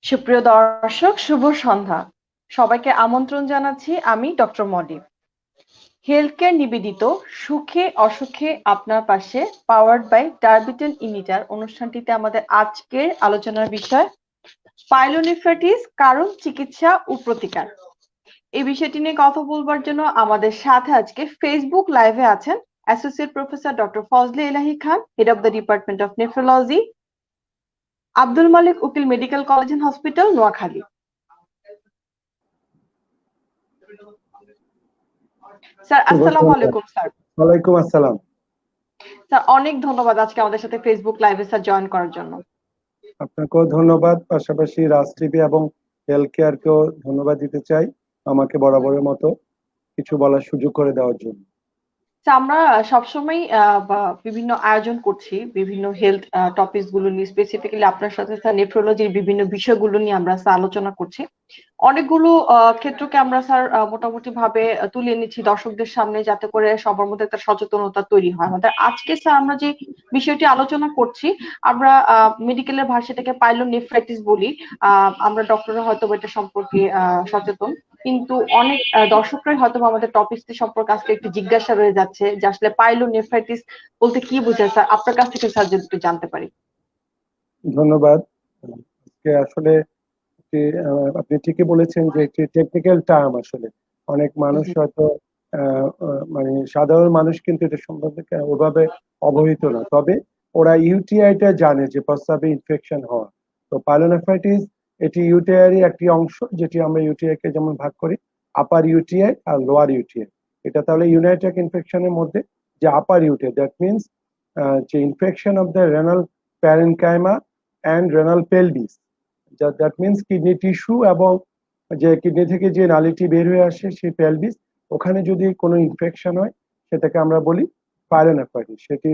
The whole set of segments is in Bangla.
সুপ্রিয় দর্শক, শুভ সন্ধ্যা। সবাইকে আমন্ত্রণ জানাচ্ছি আমি ডক্টর মলি। হেলথ কেয়ার নিবেদিত সুখে অসুখে আপনার পাশে পাওয়ার্ড বাই ডায়াবেটিন ইনিটার অনুষ্ঠানটিতে আমাদের আজকের আলোচনার বিষয় পাইলোনেফ্রাইটিস কারণ চিকিৎসা ও প্রতিকার। এই বিষয়টি নিয়ে কথা বলবার জন্য আমাদের সাথে আজকে ফেসবুক লাইভে আছেন associate professor doctor Fazle Elahi Khan, head of the department of nephrology, Abdul Malik Ukil medical college and hospital, Noakhali. Sir, শুভ আসসালামু সন্ধ্যা। আলাইকুম স্যার। ওয়ালাইকুম আসসালাম। স্যার, অনেক ধন্যবাদ আজকে আমাদের সাথে ফেসবুক লাইভে স্যার জয়েন করার জন্য। আপনাকেও ধন্যবাদ, পাশাপাশি রাজ টিভি এবং হেলথ কেয়ারকেও ধন্যবাদ দিতে চাই আমাকে বরাবরের মতো কিছু বলার সুযোগ করে দেওয়ার জন্য। স্যার, আমরা সবসময় বিভিন্ন আয়োজন করছি বিভিন্ন হেলথ টপিকস গুলো নিয়ে, স্পেসিফিক্যালি আপনার সাথে স্যার নেফ্রোলজির বিভিন্ন বিষয়গুলো নিয়ে আমরা স্যার আলোচনা করছি। অনেকগুলো ক্ষেত্রকে আমরা স্যার মোটামুটি ভাবে তুলে এনেছি দর্শকদের সামনে, যাতে করে সবার মধ্যে একটা সচেতনতা তৈরি হয়। আমাদের আজকে স্যার আমরা যে বিষয়টি আলোচনা করছি, আমরা মেডিকেলের ভাষাটাকে পাইলোনেফ্রাইটিস বলি। আমরা ডক্টররা হয়তো এটা সম্পর্কে সচেতন, কিন্তু অনেক দর্শকরাই হয়তো আমাদের টপিকটি সম্পর্কে আজকে একটু জিজ্ঞাসা রয়ে যাচ্ছে যে আসলে পাইলোনেফ্রাইটিস বলতে কি বোঝায় স্যার, আপনার কাছ থেকে স্যার যদি একটু জানতে পারি। ধন্যবাদ। আজকে আসলে আপনি ঠিকই বলেছেন যে একটি টেকনিক্যাল টার্ম। আসলে অনেক মানুষ জি। হয়তো মানে সাধারণ মানুষ কিন্তু এটা সম্বন্ধে ওভাবে অবহিত না, তবে ওরা ইউটিআইটা জানে যে প্রস্রাবে ইনফেকশন হওয়া। তো পাইলোনেফ্রাইটিস এটি ইউটিআইয়েরই একটি অংশ, যেটি আমরা ইউটিআই কে যেমন ভাগ করি আপার ইউটিআই আর লোয়ার ইউটিআই। এটা তাহলে ইউনাইটেড ইনফেকশনের মধ্যে যে আপার ইউটিআই, দ্যাট মিনস যে infection of the renal parenchyma and renal pelvis, that means kidney tissue এবং যে কিডনি থেকে যে নালীটি বের হয়ে আসে সেই পেলভিস, ওখানে যদি কোনো ইনফেকশন হয় সেটাকে আমরা বলি পাইলোনেফ্রাইটিস। সেটি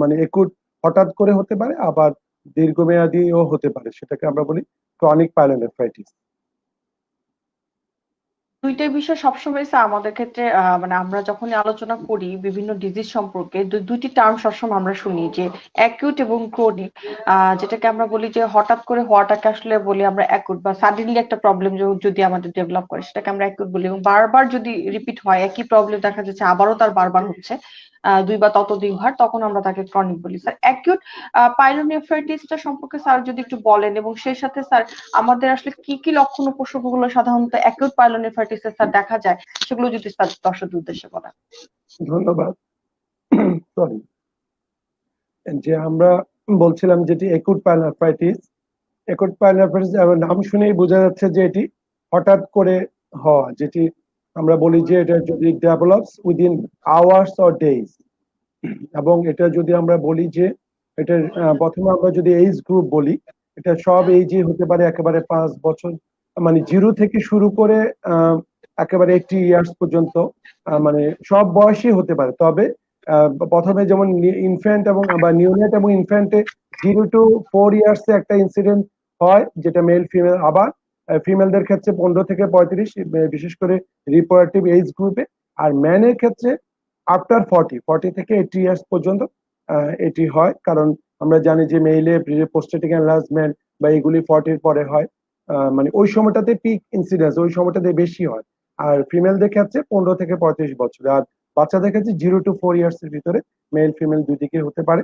মানে একুট হঠাৎ করে হতে পারে, আবার দীর্ঘমেয়াদীও হতে পারে, সেটাকে আমরা বলি ক্রনিক পাইলোনেফ্রাইটিস। দুইটাই বিষয় সবসময় স্যার আমাদের ক্ষেত্রে মানে আমরা যখনই আলোচনা করি বিভিন্ন ডিজিজ সম্পর্কে দুইটি টার্ম সবসময় আমরা শুনি যে অ্যাকিউট এবং ক্রনিক। যেটাকে আমরা বলি যে হঠাৎ করে হওয়াটাকে আসলে বলি আমরা অ্যাকিউট, বা সাডেনলি একটা প্রবলেম যদি আমাদের ডেভেলপ করে সেটাকে আমরা অ্যাকিউট বলি, এবং বারবার যদি রিপিট হয় একই প্রবলেম দেখা যাচ্ছে আবারও তার বারবার হচ্ছে দুই বা ততোধিকবার, তখন আমরা তাকে ক্রনিক বলি। স্যার, অ্যাকিউট পাইলোনেফ্রাইটিসটা সম্পর্কে স্যার যদি একটু বলেন, এবং সেই সাথে স্যার আমাদের আসলে কি কি লক্ষণ উপসর্গগুলো সাধারণত অ্যাকিউট পাইলোনেফ্রাইটিসে স্যার দেখা যায়, সেগুলো যদি স্যার দর্শকদের উদ্দেশ্যে বলেন। ধন্যবাদ। সরি, যে আমরা বলছিলাম যেটি একুট পাইলোনেফ্রাইটিস। একুট পাইলোনেফ্রাইটিস নাম শুনেই বোঝা যাচ্ছে যে এটি হঠাৎ করে হওয়া, যেটি আমরা বলি যে এটা যদি develops within hours or days. এবং এটা যদি আমরা বলি যে এটার প্রথমে আমরা যদি এইজ গ্রুপ বলি, এটা সব এইজে হতে পারে, একেবারে 5 বছর মানে জিরো থেকে শুরু করে একেবারে 80 ইয়ার্স পর্যন্ত, মানে সব বয়সই হতে পারে। তবে প্রথমে যেমন ইনফ্যান্ট এবং বা নিউনেট এবং ইনফ্যান্টে 0 to 4 ইয়ার্স একটা ইনসিডেন্ট হয়, যেটা মেল ফিমেল। আবার ফিমেলদের ক্ষেত্রে 15 থেকে 35, বিশেষ করে রিপ্রোডাক্টিভ এইজ গ্রুপে। আর ম্যানের ক্ষেত্রে আফটার 40 থেকে 80 ইয়ার্স পর্যন্ত এটি হয়, কারণ আমরা জানি যে মেইলে প্রোস্টেটিক এনলার্জমেন্ট বা এগুলি 40-র পরে হয়। মানে ওই সময়টাতে পিক ইনসিডেন্স ওই সময়টাতে বেশি হয়। আর ফিমেলদের ক্ষেত্রে 15 থেকে 35 বছর, আর বাচ্চাদের ক্ষেত্রে 0 to 4 ইয়ার্স এর ভিতরে মেল ফিমেল দুই দিকে হতে পারে।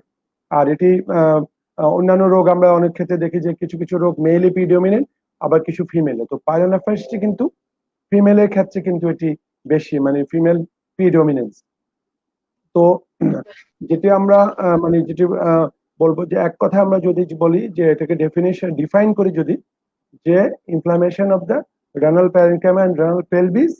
আর এটি অন্যান্য রোগ আমরা অনেক ক্ষেত্রে দেখি যে কিছু কিছু রোগ মেইলে প্রিডমিনেন্ট, আবার কিছু ফিমেলে। তো পাইলোনেফ্রাইটিসটি কিন্তু ফিমেলের ক্ষেত্রে কিন্তু এটি বেশি, মানে ফিমেল প্রিডমিনেন্স। তো যেটি আমরা মানে যেটি বলবো যে এক কথা আমরা যদি বলি যে এটাকে ডিফাইন করি, যদি যে inflammation of the renal parenchyma and renal pelvis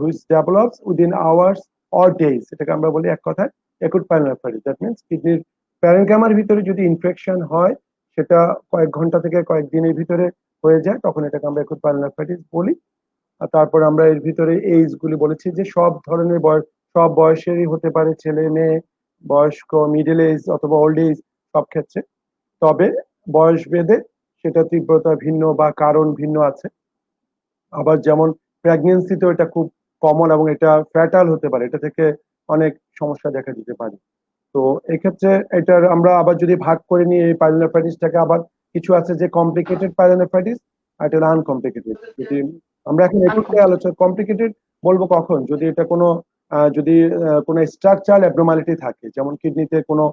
which develops within hours or days, এটাকে আমরা বলি এক কথায় acute pulmonary। দ্যাট মিনস কিডনির প্যারেনকাইমার ভিতরে যদি ইনফেকশন হয়, সেটা কয়েক ঘন্টা থেকে কয়েকদিনের ভিতরে হয়ে যায়, তখন এটাকে আমরা acute pulmonary বলি। আর তারপর আমরা এর ভিতরে এইজ গুলি বলেছি যে সব ধরনের বয়স, সব বয়সেরই হতে পারে, ছেলে মেয়ে, বয়স্ক, মিডল এজ অথবা ওল্ড এজ, সব ক্ষেত্রে। তবে বয়স ভেদে সেটা তীব্রতা ভিন্ন বা কারণ ভিন্ন আছে। আবার যেমন প্রেগনেন্সিতেও এটা খুব কমন, এবং এটা ফ্যাটাল হতে পারে, এটা থেকে অনেক সমস্যা দেখা দিতে পারে। তো এক্ষেত্রে এটার আমরা আবার যদি ভাগ করে নিই এই পাইলোনেফ্রাইটিসটাকে আবার কিছু আছে যে কমপ্লিকেটেড পাইলোনেফ্রাইটিস, আর এটা আনকমপ্লিকেটেড। যদি আমরা এখন একুটটাই আলোচনা, কমপ্লিকেটেড বলবো কখন, যদি এটা কোনো যদি কোনো স্ট্রাকচারাল অ্যাবনর্মালিটি থাকে, যেমন কিডনিতে কোনো,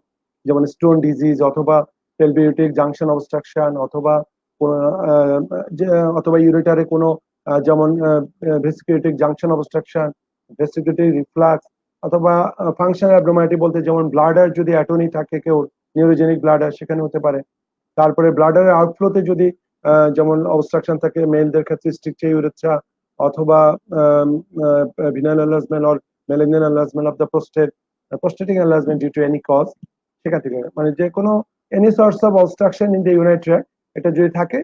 যেমন স্টোন ডিজিজ অথবা পেলভিউটিক জাংশন অবস্ট্রাকশন, অথবা অথবা ইউরেটারে কোনো যেমন ভেসিকুলেটিক জাংশন অবস্ট্রাকশন, ভেসিকুলেটিক রিফ্লাক্স, অথবা ফাংশনাল অ্যাবনর্মালিটি বলতে যেমন ব্লাডার যদি অ্যাটনি থাকে কেউ, নিউরোজেনিক ব্লাডার, সেখানে হতে পারে। তারপরে ব্লাডারের আউটফ্লোতে যদি যেমন অবস্ট্রাকশন থাকে মেলদের ক্ষেত্রে স্ট্রিকচার ইউরেথ্রা, অথবা vinyl enlargement or malignant enlargement of the prostate, prostatic enlargement due to any cause, সেখান থেকে মানে যে কোনো any source of obstruction in the urinary tract, এটা যদি থাকে,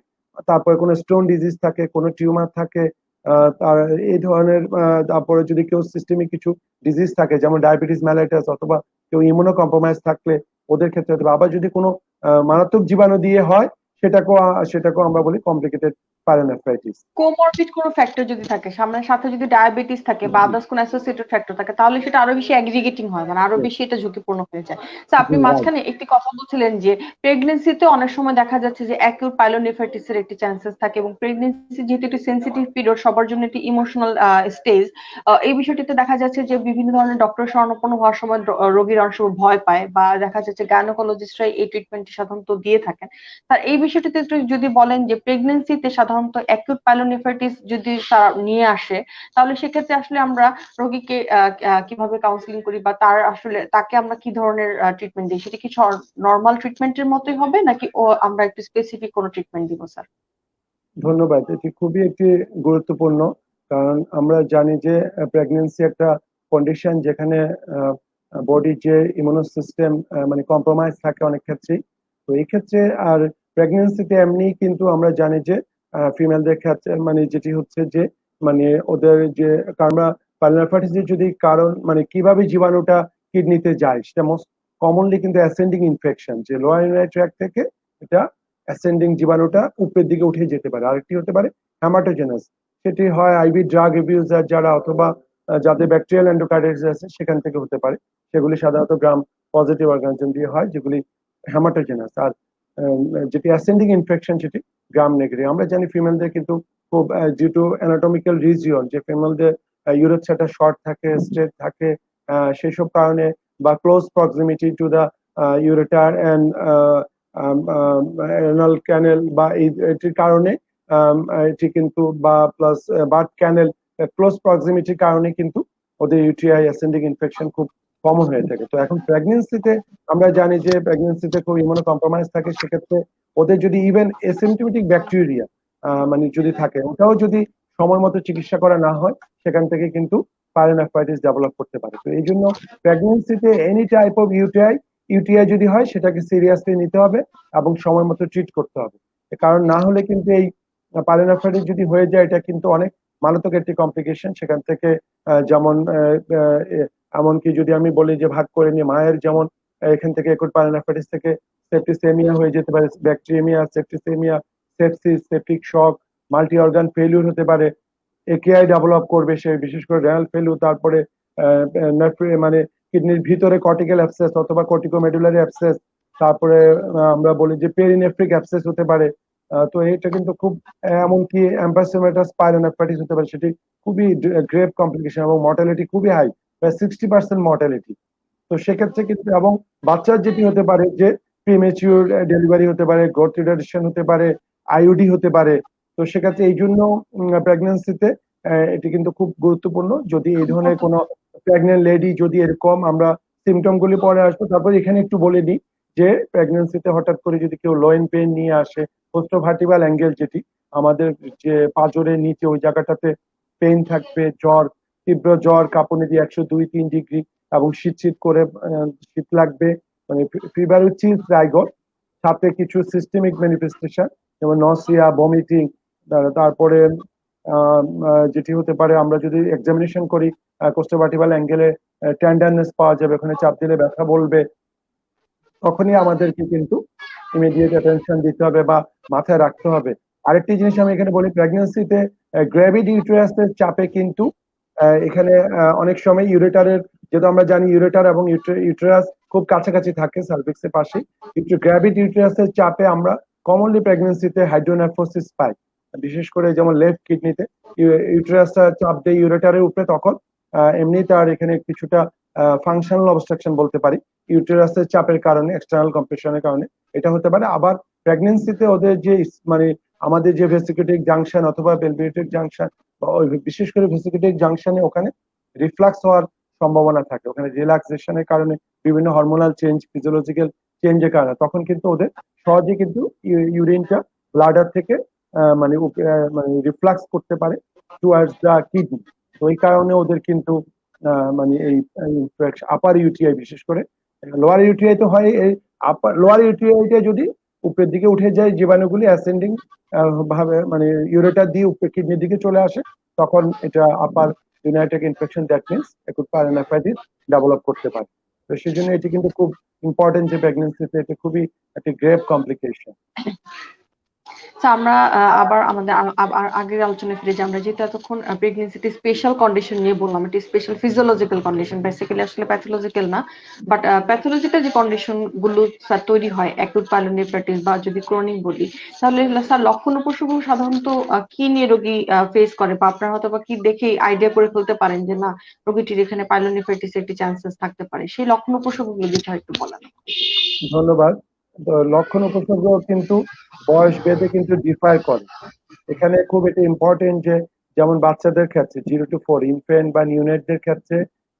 তারপরে কোনো স্টোন ডিজিজ থাকে, কোনো টিউমার থাকে, আর এই ধরনের, তারপরে যদি কেউ সিস্টেমিক কিছু ডিজিজ থাকে যেমন ডায়াবেটিস মেলাইটাস, অথবা কেউ ইমিউনো কম্প্রোমাইজ থাকলে ওদের ক্ষেত্রে হতে পারে। আবার যদি কোনো মারাত্মক জীবাণু দিয়ে হয়, সেটাকেও আমরা বলি কমপ্লিকেটেড পাইলোনেফ্রাইটিস। কোমরবিড কোনো ফ্যাক্টর যদি থাকে, সাথে যদি ডায়াবেটিস থাকে বা আদার্স কোনো অ্যাসোসিয়েটেড ফ্যাক্টর থাকে, তাহলে সেটা আরো বেশি অ্যাগ্রিগেটিং হয়, মানে আরো বেশি এটা ঝুঁকিপূর্ণ হয়ে যায়। তো আপনি মাঝখানে একটি কথা বলছিলেন যে প্রেগন্যান্সিতে অনেক সময় দেখা যাচ্ছে যে অ্যাকিউট পাইলোনেফ্রাইটিসের একটি চান্সেস থাকে, এবং প্রেগন্যান্সি যেহেতু একটি সেনসিটিভ পিরিয়ড, সবার জন্য একটি ইমোশনাল স্টেজ, এই বিষয়টিতে দেখা যাচ্ছে যে বিভিন্ন ধরনের ডক্টর শরণাপন্ন হওয়ার সময় রোগীর অনেক সময় ভয় পায়, বা দেখা যাচ্ছে গাইনোকোলজিস্টরাই এই ট্রিটমেন্টটি সাধারণত দিয়ে থাকেন। তার এই বিষয়টিতে একটু যদি বলেন যে প্রেগন্যান্সিতে সাধারণত অ্যাকিউট পাইলোনেফ্রাইটিস যদি তারা নিয়ে আসে, তাহলে সেক্ষেত্রে আসলে আমরা রোগীকে কিভাবে কাউন্সিলিং করি, বা তার আসলে তাকে আমরা কি ধরনের ট্রিটমেন্ট দিই? সেটা কি নর্মাল ট্রিটমেন্টের মতোই হবে, নাকি আমরা একটু স্পেসিফিক কোনো ট্রিটমেন্ট দিব স্যার? ধন্যবাদ, এটি খুবই একটি গুরুত্বপূর্ণ, কারণ আমরা জানি যে প্রেগনেন্সি একটা কন্ডিশন যেখানে বডির যে ইমিউনো সিস্টেম মানে কম্প্রোমাইজ থাকে অনেক ক্ষেত্রেই। তো এই ক্ষেত্রে আর প্রেগনেন্সিতে এমনি কিন্তু আমরা জানি যে ফিমেলদের ক্ষেত্রে মানে যেটি হচ্ছে যে মানে ওদের যে আমরা পাইলোনেফ্রাইটিসের যদি কারণ মানে কিভাবে জীবাণুটা কিডনিতে যায়, সেটা মোস্ট কমনলি কিন্তু অ্যাসেন্ডিং ইনফেকশন, যে লোয়ার ইউরিনারি ট্র্যাক্ট থেকে এটা অ্যাসেন্ডিং জীবাণুটা উপরের দিকে উঠে যেতে পারে। আরেকটি হতে পারে হ্যামাটোজেনাস, সেটি হয় আইভি ড্রাগ অ্যাবিউজার যারা, অথবা যাদের ব্যাকটেরিয়াল এন্ডোকার্ডাইটিস আছে সেখান থেকে হতে পারে। সেগুলি সাধারণত গ্রাম পজিটিভ অর্গানিজম দিয়ে হয়, যেগুলি হ্যামাটোজেনাস। আর যেটি অ্যাসেন্ডিং ইনফেকশন সেটি গ্রাম নেগেটিভ। আমরা জানি ফিমেলদের কিন্তু খুব ডিউ টু অ্যানাটমিক্যাল রিজিয়ন, যে ফিমেলদের ইউরেথ্রাটা শর্ট থাকে, স্ট্রেট থাকে, সেই সব কারণে, বা close proximity to the ureter and anal ক্যানেল, বা এটির কারণে এটি কিন্তু, বা প্লাস বার্থ ক্যানেল ক্লোজ প্রক্সিমিটির কারণে কিন্তু ওদের ইউটিআই অ্যাসেন্ডিং ইনফেকশন খুব কমন হয়ে থাকে। তো এখন প্রেগনেন্সিতে আমরা জানি যে প্রেগনেন্সিতে খুব ইমিউনো কম্প্রোমাইজ থাকে, সেক্ষেত্রে ওদের যদি ইভেন এসিমপ্টোমেটিক ব্যাকটেরিয়া মানে যদি থাকে, ওটাও যদি সময় মতো চিকিৎসা করা না হয়, সেখান থেকে কিন্তু পাইলোনেফ্রাইটিস ডেভেলপ করতে পারে। তো এই জন্য প্রেগনেন্সিতে এনি টাইপ অফ ইউটিআই যদি হয়, সেটাকে সিরিয়াসলি নিতে হবে এবং সময় মতো ট্রিট করতে হবে। কারণ না হলে কিন্তু এই পাইলোনেফ্রাইটিস যদি হয়ে যায়, এটা কিন্তু অনেক মারাত্মক একটি কমপ্লিকেশন। সেখান থেকে যেমন এমনকি যদি আমি বলি যে ভাগ করে নিয়ে, মায়ের যেমন এখান থেকে একুট পাইলোনেফ্রাইটিস থেকে সেপ্টিসেমিয়া হয়ে যেতে পারে, ব্যাকটেরিয়ামিয়া, সেপ্টিসেমিয়া, সেপসিস, সেপ্টিক শক, মাল্টি অর্গান ফেলিউর হতে পারে, একেআই ডেভেলপ করবে সে, বিশেষ করে রেনাল ফেলিউর। তারপরে মানে কিডনির ভিতরে কর্টিক্যাল অ্যাবসেস অথবা কর্টিকোমেডুলারি অ্যাবসেস, তারপরে আমরা বলি যে পেরিনেফ্রিক অ্যাবসেস হতে পারে। তো এটা কিন্তু খুব, এমনকি এম্পাইসোমেটাস পাইলোনেফ্রাইটিস হতে পারে, সেটি খুবই গ্রেভ কমপ্লিকেশন এবং মর্টালিটি খুবই হাই, প্রায় 60% মর্টালিটি। তো সেক্ষেত্রে কিন্তু, এবং বাচ্চার যেটি হতে পারে যে প্রিমেচিউর ডেলিভারি হতে পারে, গ্রোথ রিটার্ডেশন হতে পারে, আইইউডি হতে পারে। তো সেক্ষেত্রে এই জন্য প্রেগনেন্সিতে এটি কিন্তু খুব গুরুত্বপূর্ণ। যদি এই ধরনের কোনো প্রেগনেন্ট লেডি যদি এরকম, আমরা সিমটম গুলি পরে আসবো, তারপর এখানে একটু বলে দিই যে প্রেগনেন্সিতে হঠাৎ করে যদি কেউ লোয়েন পেইন নিয়ে আসে, পোস্টোভার্টিবাল অ্যাঙ্গেল, যেটি আমাদের যে পাঁজরের নিচে ওই জায়গাটাতে পেইন থাকবে, জ্বর, তীব্র জ্বর, কাঁপুনি দিয়ে 102-3 ডিগ্রি, এবং শীত শীত করে শীত লাগবে, মানে ফিভার উইথ চিলস রাইগর, সাথে কিছু সিস্টেমিক ম্যানিফেস্টেশন যেমন নসিয়া, ভমিটিং। তারপরে যেটি হতে পারে, আমরা যদি এক্সামিনেশন করি কোস্টোভার্টিবাল অ্যাঙ্গেলে টেন্ডারনেস পাওয়া যাবে, ওখানে চাপ দিলে ব্যথা বলবে, তখনই আমাদেরকে কিন্তু ইমিডিয়েট অ্যাটেনশন দিতে হবে বা মাথায় রাখতে হবে। আরেকটি জিনিস আমি এখানে বলি, প্রেগনেন্সিতে গ্র্যাভিড ইউটেরাসের চাপে কিন্তু এখানে অনেক সময় ইউরেটারের, যেহেতু আমরা জানি ইউরেটার এবং ইউটেরাস খুব কাছাকাছি থাকে সার্ভিক্সের পাশে, একটু গ্র্যাভিড ইউটেরাসের চাপে আমরা কমনলি প্রেগনেন্সিতে হাইড্রোনেফ্রোসিস পায়, বিশেষ করে যেমন লেফট কিডনিতে ইউটেরাসটা চাপ দেয় ইউরেটারের উপরে, তখন এমনি তার এখানে কিছুটা ফাংশনাল অবস্ট্রাকশন বলতে পারি ইউটেরাসের চাপের কারণে, এক্সটার্নাল কম্প্রেশনের কারণে এটা হতে পারে। আবার প্রেগনেন্সিতে ওদের যে মানে আমাদের যে ভেসিকুলেটিক জাংশন অথবা বেলভিটেক জাংশন, বিশেষ করে ভেসিকুলেটিক জাংশনে ওখানে রিফ্লাক্স হওয়ার সম্ভাবনা থাকে, ওখানে রিল্যাক্সেশনের কারণে বিভিন্ন হরমোনাল চেঞ্জ, ফিজিওলজিক্যাল চেঞ্জের কারণে তখন কিন্তু ওদের সহজে কিন্তু ইউরিনটা ব্লাডার থেকে মানে রিফ্লাক্স করতে পারে টুয়ার্ডস দা কিডনি। তো এই কারণে ওদের কিন্তু মানে এই আপার ইউটিআই, বিশেষ করে লোয়ার ইউটিআই তো হয়, এই আপার লোয়ার ইউটিআইটা যদি উপরের দিকে উঠে যায়, জীবাণুগুলি অ্যাসেন্ডিং ভাবে মানে ইউরেটার দিয়ে উপরে কিডনির দিকে চলে আসে, তখন এটা upper united infection, that means acute pyelonephritis develop করতে পারে। তো সেই জন্য এটি কিন্তু খুব ইম্পর্টেন্ট যে প্রেগনেন্সিতে এটা খুবই একটি গ্রেভ কমপ্লিকেশন। তো আমরা আবার আমাদের আবার আগের আলোচনায় ফিরে যাই। আমরা যেহেতু এতক্ষণ প্রেগনেন্সিতে স্পেশাল কন্ডিশন নিয়ে বললাম, এটি স্পেশাল ফিজিওলজিক্যাল কন্ডিশন, বেসিক্যালি আসলে প্যাথোলজিক্যাল না, বাট প্যাথোলজিক্যাল যে কন্ডিশন গুলো স্যার তৈরি হয় অ্যাকুট পাইলোনেফ্রাইটিস বা যদি ক্রনিক বলি, তাহলে স্যার লক্ষণ উপসর্গ সাধারণত কি নিয়ে রোগী ফেস করে, বা আপনারা হয়তো বা কি দেখে আইডিয়া করে ফেলতে পারেন যে না রোগীটির এখানে পাইলোনেফ্রাইটিস একটি চান্সেস থাকতে পারে, সেই লক্ষণ উপসর্গ গুলো যেটা একটু বলেন। ধন্যবাদ। তো লক্ষণ উপসর্গ কিন্তু বয়স ভেদে কিন্তু ডিফার করে। এখানে খুব এটা ইম্পর্টেন্ট যে যেমন বাচ্চাদের ক্ষেত্রে 0 to 4 ইনফেন্ট বা নিউনেটদের ক্ষেত্রে,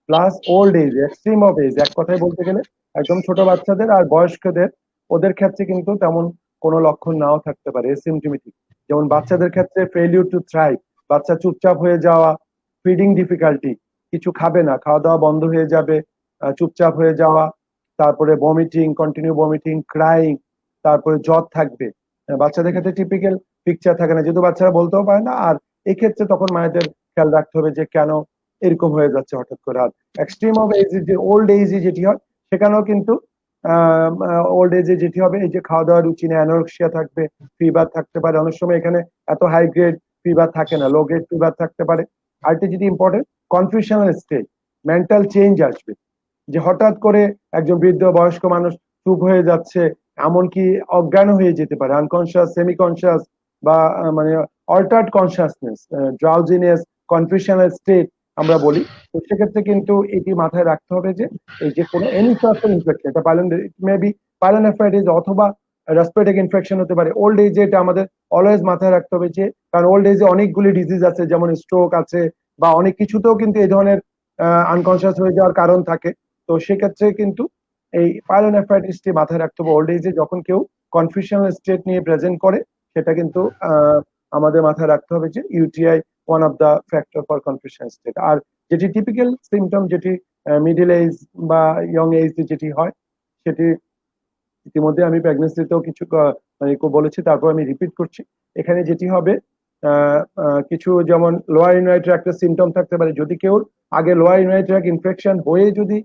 plus old age, extreme of age, এক কথায় বলতে গেলে একদম ছোট বাচ্চাদের আর বয়স্কদের, ওদের ক্ষেত্রে কিন্তু তেমন কোনো লক্ষণ নাও থাকতে পারে, এসিমটমেটিক। যেমন বাচ্চাদের ক্ষেত্রে ফেলিউর টু থ্রাইভ, বাচ্চা চুপচাপ হয়ে যাওয়া, ফিডিং ডিফিকাল্টি, কিছু খাবে না, খাওয়া দাওয়া বন্ধ হয়ে যাবে, চুপচাপ হয়ে যাওয়া, তারপরে ভমিটিং, কন্টিনিউ ভমিটিং, ক্রাইং, তারপরে জ্বর থাকবে। বাচ্চাদের ক্ষেত্রে টিপিক্যাল পিকচার থাকে না, যেহেতু বাচ্চারা বলতেও পারে না, আর এই ক্ষেত্রে তখন মায়েদের খেয়াল রাখতে হবে যে কেন এরকম হয়ে যাচ্ছে হঠাৎ করে। আর এক্সট্রিম অফ এজ, যে ওল্ড এজে যেটি হয় সেখানেও কিন্তু ওল্ড এজে যেটি হবে, এই যে খাওয়া দাওয়া রুচি নেই, অ্যানোরেক্সিয়া থাকবে, ফিভার থাকতে পারে, অনেক সময় এখানে এত হাই গ্রেড ফিভার থাকে না, লো গ্রেড ফিভার থাকতে পারে। আরেকটি যেটি important, confusional stage, mental change আসবে, যে হঠাৎ করে একজন বৃদ্ধ বয়স্ক মানুষ চুপ হয়ে যাচ্ছে, এমনকি অজ্ঞান হয়ে যেতে পারে, আনকনসিয়াস, সেমি কনসিয়াস, বা মানে altered consciousness, drowsiness, confusional state আমরা বলি। তো সেক্ষেত্রে কিন্তু এটি মাথায় রাখতে হবে যে এই যে কোনো এনি সর্ট অফ ইনফেকশন, এটা মেবি পাইলোনেফ্রাইটিস অথবা রেসপিরেটরি ইনফেকশন হতে পারে। ওল্ড এজে এটা আমাদের অলওয়েজ মাথায় রাখতে হবে যে, কারণ ওল্ড এজে অনেকগুলি ডিজিজ আছে, যেমন স্ট্রোক আছে, বা অনেক কিছুতেও কিন্তু এই ধরনের আনকনসিয়াস হয়ে যাওয়ার কারণ থাকে। তো সেক্ষেত্রে কিন্তু এই পাইলোনেফ্রাইটিসটি মাথায় রাখতে হবে। ওল্ড এজে যখন কেউ কনফিউশনাল স্টেট নিয়ে প্রেজেন্ট করে, সেটা কিন্তু আমাদের মাথায় রাখতে হবে যে UTI one of the factor for confusional state. আর যেটি টিপিক্যাল সিমটম, যেটি মিডল এজ বা ইয়ং এজ যেটি হয়, সেটি ইতিমধ্যে আমি প্রেগনেন্সিতেও কিছু মানে বলেছি, তারপর আমি রিপিট করছি। এখানে যেটি হবে কিছু যেমন লোয়ার ইউরিনারি ট্র্যাক্টের সিমটম থাকতে পারে, যদি কেউ আগে লোয়ার ইউরিনারি ট্র্যাক্ট ইনফেকশন হয়ে যদি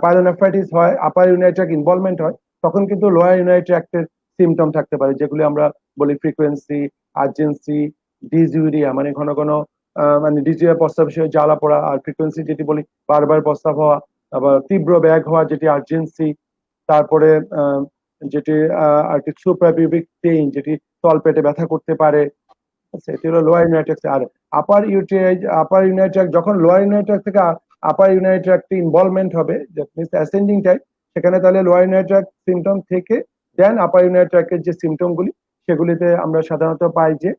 পাইলোনেফ্রাইটিস হয়, আপার ইউরিনারি ট্র্যাক্ট ইনভলভমেন্ট হয়, তখন কিন্তু লোয়ার ইউরিনারি ট্র্যাক্টের সিমটম থাকতে পারে, যেগুলি আমরা বলি ফ্রিকোয়েন্সি, আর্জেন্সি, ডিসইউরিয়া, মানে ঘন ঘন মানে ডিসইউরিয়া, প্রস্রাব বিষয়ে জ্বালা পড়া, আর ফ্রিকোয়েন্সি যেটি বলি বারবার প্রস্রাব হওয়া, আবার তীব্র ব্যাগ হওয়া যেটি আর্জেন্সি, তারপরে যেটি আর কি সুপ্রাপিউবিক পেইন, যেটি তলপেটে ব্যথা করতে পারে, এটি হলো লোয়ার ইউরিনারি ট্র্যাক্ট। আর আপার ইউটিআই, আপার ইউরিনারি ট্র্যাক্ট যখন লোয়ার ইউরিনারি ট্র্যাক্ট থেকে আপার ইউরিনারি ট্র্যাক্টে ইনভলভমেন্ট হবে, দ্যাট মিন্স অ্যাসেন্ডিং টাইপ, সেখানে তাহলে লোয়ার ইউরিনারি ট্র্যাক্ট সিমটম থেকে দেন আপার ইউরিনারি ট্র্যাক্টের যে সিমটম গুলি, সেগুলিতে আমরা সাধারণত পাই যে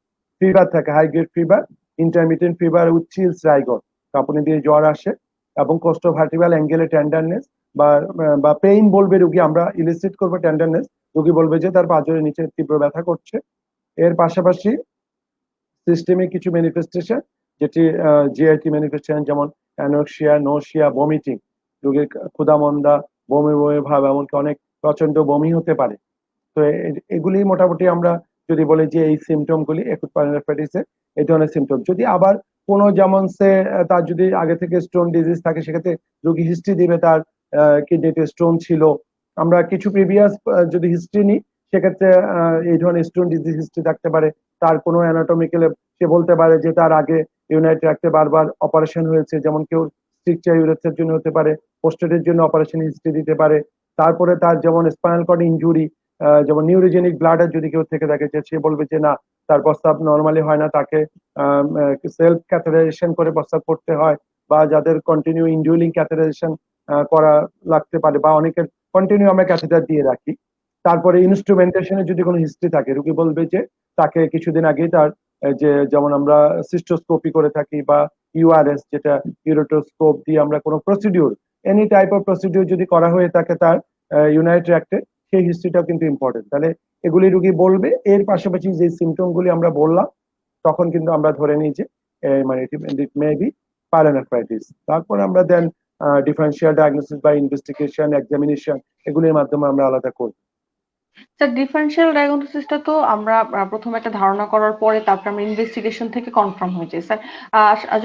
ফিভার থাকে, high grade fever, intermittent fever with chills, rigor, কাঁপুনি দিয়ে জ্বর আসে, এবং কোস্টোভার্টিব্রাল অ্যাঙ্গেলে টেন্ডারনেস বা বা পেইন বলবে রোগী, আমরা ইলিসিট করবো টেন্ডারনেস, রোগী বলবে যে তার পাঁজরের নিচে তীব্র ব্যথা করছে। এর পাশাপাশি সিস্টেমিক কিছু ম্যানিফেস্টেশন, যেটি জিআইটি ম্যানিফেস্টেশন, যেমন অ্যানোক্সিয়া, নোশিয়া, ভমিটিং, রোগীর ক্ষুধামন্দা, বমি বমি ভাব, এমনকি অনেক প্রচন্ড বমি হতে পারে। তো এগুলি মোটামুটি আমরা যদি বলি যে এই সিমটম গুলি একুট পাইলোনেফ্রাইটিসের এই ধরনের সিমটম। যদি আবার কোনো যেমন সে তার যদি আগে থেকে স্টোন ডিজিজ থাকে, সেক্ষেত্রে রোগী হিস্ট্রি দিবে তার কিডনিতে স্টোন ছিল। আমরা কিছু প্রিভিয়াস যদি হিস্ট্রি নিই, সেক্ষেত্রে এই ধরনের স্টোন ডিজিজ হিস্ট্রি থাকতে পারে। তার কোনো অ্যানাটমিক্যাল, সে বলতে পারে যে তার আগে ইউনাইটেড ট্র্যাক্টে বারবার অপারেশন হয়েছে, যেমন কেউ স্ট্রিকচার ইউরেথের জন্য হতে পারে, পোস্টেটের জন্য অপারেশন হিস্ট্রি দিতে পারে। তারপরে তার যেমন স্পাইনাল কর্ড ইনজুরি, যেমন নিউরোজেনিক ব্লাডার যদি কেউ থেকে থাকে, যে সে বলবে যে না তার প্রস্রাব নর্মালি হয় না, তাকে সেলফ ক্যাথেটারাইজেশন করে প্রস্রাব করতে হয়, বা যাদের কন্টিনিউ ইনডিউলিং ক্যাথেটারাইজেশন করা লাগতে পারে, বা অনেকের কন্টিনিউ আমরা ক্যাথেটার দিয়ে রাখি। তারপরে ইনস্ট্রুমেন্টেশনের যদি কোনো হিস্ট্রি থাকে, রুগী বলবে যে তাকে কিছুদিন আগেই তার যে যেমন আমরা সিস্টোস্কোপি করে থাকি বা ইউআরএস যেটা ইউরোটোস্কোপ দিয়ে আমরা কোনো procedure, any type of procedure যদি করা হয়ে থাকে তার ইউনাইট ট্র্যাক্টে, সেই হিস্ট্রিটাও কিন্তু ইম্পর্টেন্ট। তাহলে এগুলি রুগী বলবে, এর পাশাপাশি যে সিমটম গুলি আমরা বললাম তখন কিন্তু আমরা ধরে নিই যে মানে ইট মে বি পাইলোনেফ্রাইটিস। তারপর আমরা দেন ডিফারেন্সিয়াল ডায়াগনোসিস বা ইনভেস্টিগেশন এক্সামিনেশন এগুলির মাধ্যমে আমরা আলাদা করব। স্যার ডিফারেনশিয়াল ডায়াগনোসিসটা তো আমরা প্রথমে একটা ধারণা করার পরে তারপরে আমরা ইনভেস্টিগেশন থেকে কনফার্ম হয়ে যাই স্যার।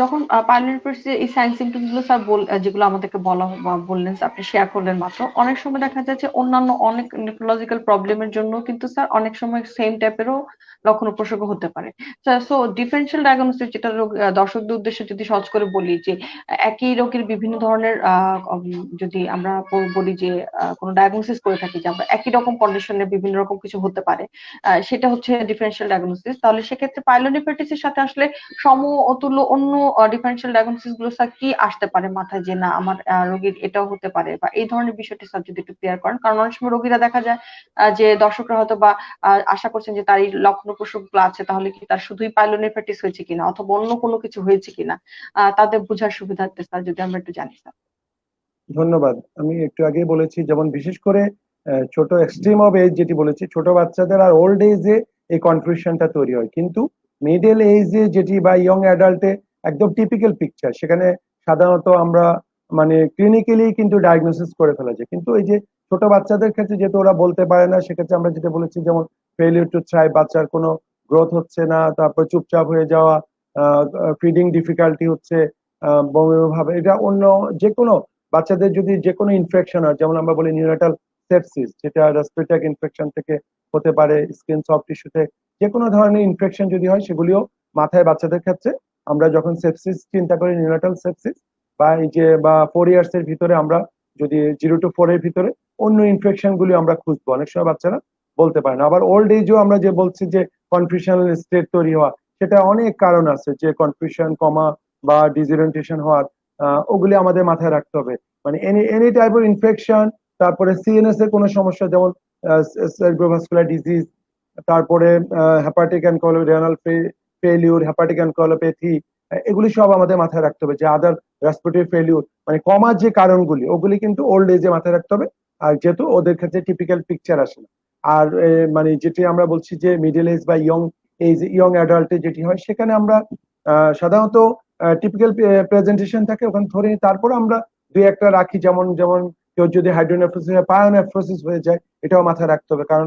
যখন পাইলোনেফ্রাইটিস এই সাইন সিমটমস গুলো স্যার যেগুলো আমাদেরকে বলা বললেন স্যার, আপনি শেয়ার করলেন মাত্র, অনেক সময় দেখা যায় যে অন্যান্য অনেক নেফ্রোলজিক্যাল প্রবলেমের জন্য কিন্তু স্যার অনেক সময় সেম টাইপেরও লক্ষণ উপসর্গ হতে পারে। স্যার সো ডিফারেনশিয়াল ডায়াগনোসিস যেটা দর্শকদের উদ্দেশ্যে যদি সহজ করে বলি যে একই রোগের বিভিন্ন ধরনের যদি আমরা বলি যে কোনো ডায়াগনোসিস করে থাকি যে আমরা একই রকম কন্ডিশনে বিভিন্ন রকম কিছু হতে পারে, সেটা হচ্ছে ডিফারেনশিয়াল ডায়াগনোসিস। তাহলে সেক্ষেত্রে পাইলোনেফ্রাইটিসের সাথে আসলে সম অতুল্য অন্য ডিফারেনশিয়াল ডায়াগনোসিস গুলো স্যার কি আসতে পারে মাথায়, যে না আমার রোগীর এটাও হতে পারে, বা এই ধরনের বিষয়টি স্যার যদি একটু ক্লিয়ার করেন। কারণ অনেক সময় রোগীরা দেখা যায় যে দর্শকরা হয়তো বা আশা করছেন যে তার এই লক্ষণ উপসর্গগুলো আছে, তাহলে কি তার শুধুই পাইলোনেফ্রাইটিস হয়েছে কিনা অথবা অন্য কোনো কিছু হয়েছে কিনা, তাদের বোঝার সুবিধার্থে স্যার যদি আমরা একটু জানি স্যার। ধন্যবাদ। আমি একটু আগেই বলেছি, যেমন বিশেষ করে ছোট এক্সট্রিম অফ এজ যেটি বলেছি, ছোট বাচ্চাদের আর ওল্ড এজে এই কনফিউশনটা তৈরি হয়, কিন্তু মিডল এজে যেটি বা ইয়ং অ্যাডাল্টে একদম টিপিক্যাল পিকচার, সেখানে সাধারণত আমরা মানে ক্লিনিক্যালি কিন্তু ডায়াগনোসিস করে ফেলা যায়। কিন্তু এই যে ছোট বাচ্চাদের ক্ষেত্রে যেহেতু ওরা বলতে পারে না, সেক্ষেত্রে আমরা যেটা বলেছি যেমন ফেলিউর টু থ্রাইভ, বাচ্চার কোনো গ্রোথ হচ্ছে না, তারপর চুপচাপ হয়ে যাওয়া, ফিডিং ডিফিকাল্টি হচ্ছে, বমি ভাব, এটা অন্য যে কোনো বাচ্চাদের যদি যে কোনো ইনফেকশন হয়, যেমন আমরা বলি নিউনাটাল সেপসিস, যেটা রেসপিরেটরি ইনফেকশন থেকে হতে পারে, স্কিন সফট টিস্যুতে যে কোনো ধরনের ইনফেকশন যদি হয়, সেগুলিও মাথায় বাচ্চাদের ক্ষেত্রে আমরা যখন সেপসিস চিন্তা করি, নিউনাটাল সেপসিস বা এই যে বা 4 ইয়ার্স এর ভিতরে আমরা যদি 0 to 4 এর ভিতরে অন্য ইনফেকশন গুলি আমরা খুঁজবো, অনেক সময় বাচ্চারা বলতে পারে না। আবার ওল্ড এজও আমরা যে বলছি যে কনফিউশনাল স্টেট তৈরি হওয়া, সেটা অনেক কারণ আছে, যে কনফিউশন কমা বা ডিসওরিয়েন্টেশন হওয়ার, ওগুলি আমাদের মাথায় রাখতে হবে। মানে any any type of infection, তারপরে সিএনএস এর কোনো সমস্যা যেমন সেরিব্রোভাস্কুলার ডিজিজ, তারপরে হেপাটিক রেনাল ফেলিউর, হেপাটিক এনকোলোপ্যাথি, এগুলি সব আমাদের মাথায় রাখতে হবে। যে আদার রেসপিরেটরি ফেলিউর, মানে কমার যে কারণগুলি, ওগুলি কিন্তু ওল্ড এজে মাথায় রাখতে হবে। আর যেহেতু ওদের ক্ষেত্রে টিপিক্যাল পিকচার আসে না। আর মানে যেটি আমরা বলছি যে মিডল এজ বা ইয়ং অ্যাডাল্টে যেটি হয়, সেখানে আমরা সাধারণত টিপিক্যাল প্রেজেন্টেশন থাকে ওখানে ধরে নিই। তারপর আমরা দুই একটা রাখি, যেমন যেমন কেউ যদি হাইড্রোনেফ্রোসিস পায়োনেফ্রোসিস হয়ে যায়, এটাও মাথায় রাখতে হবে। কারণ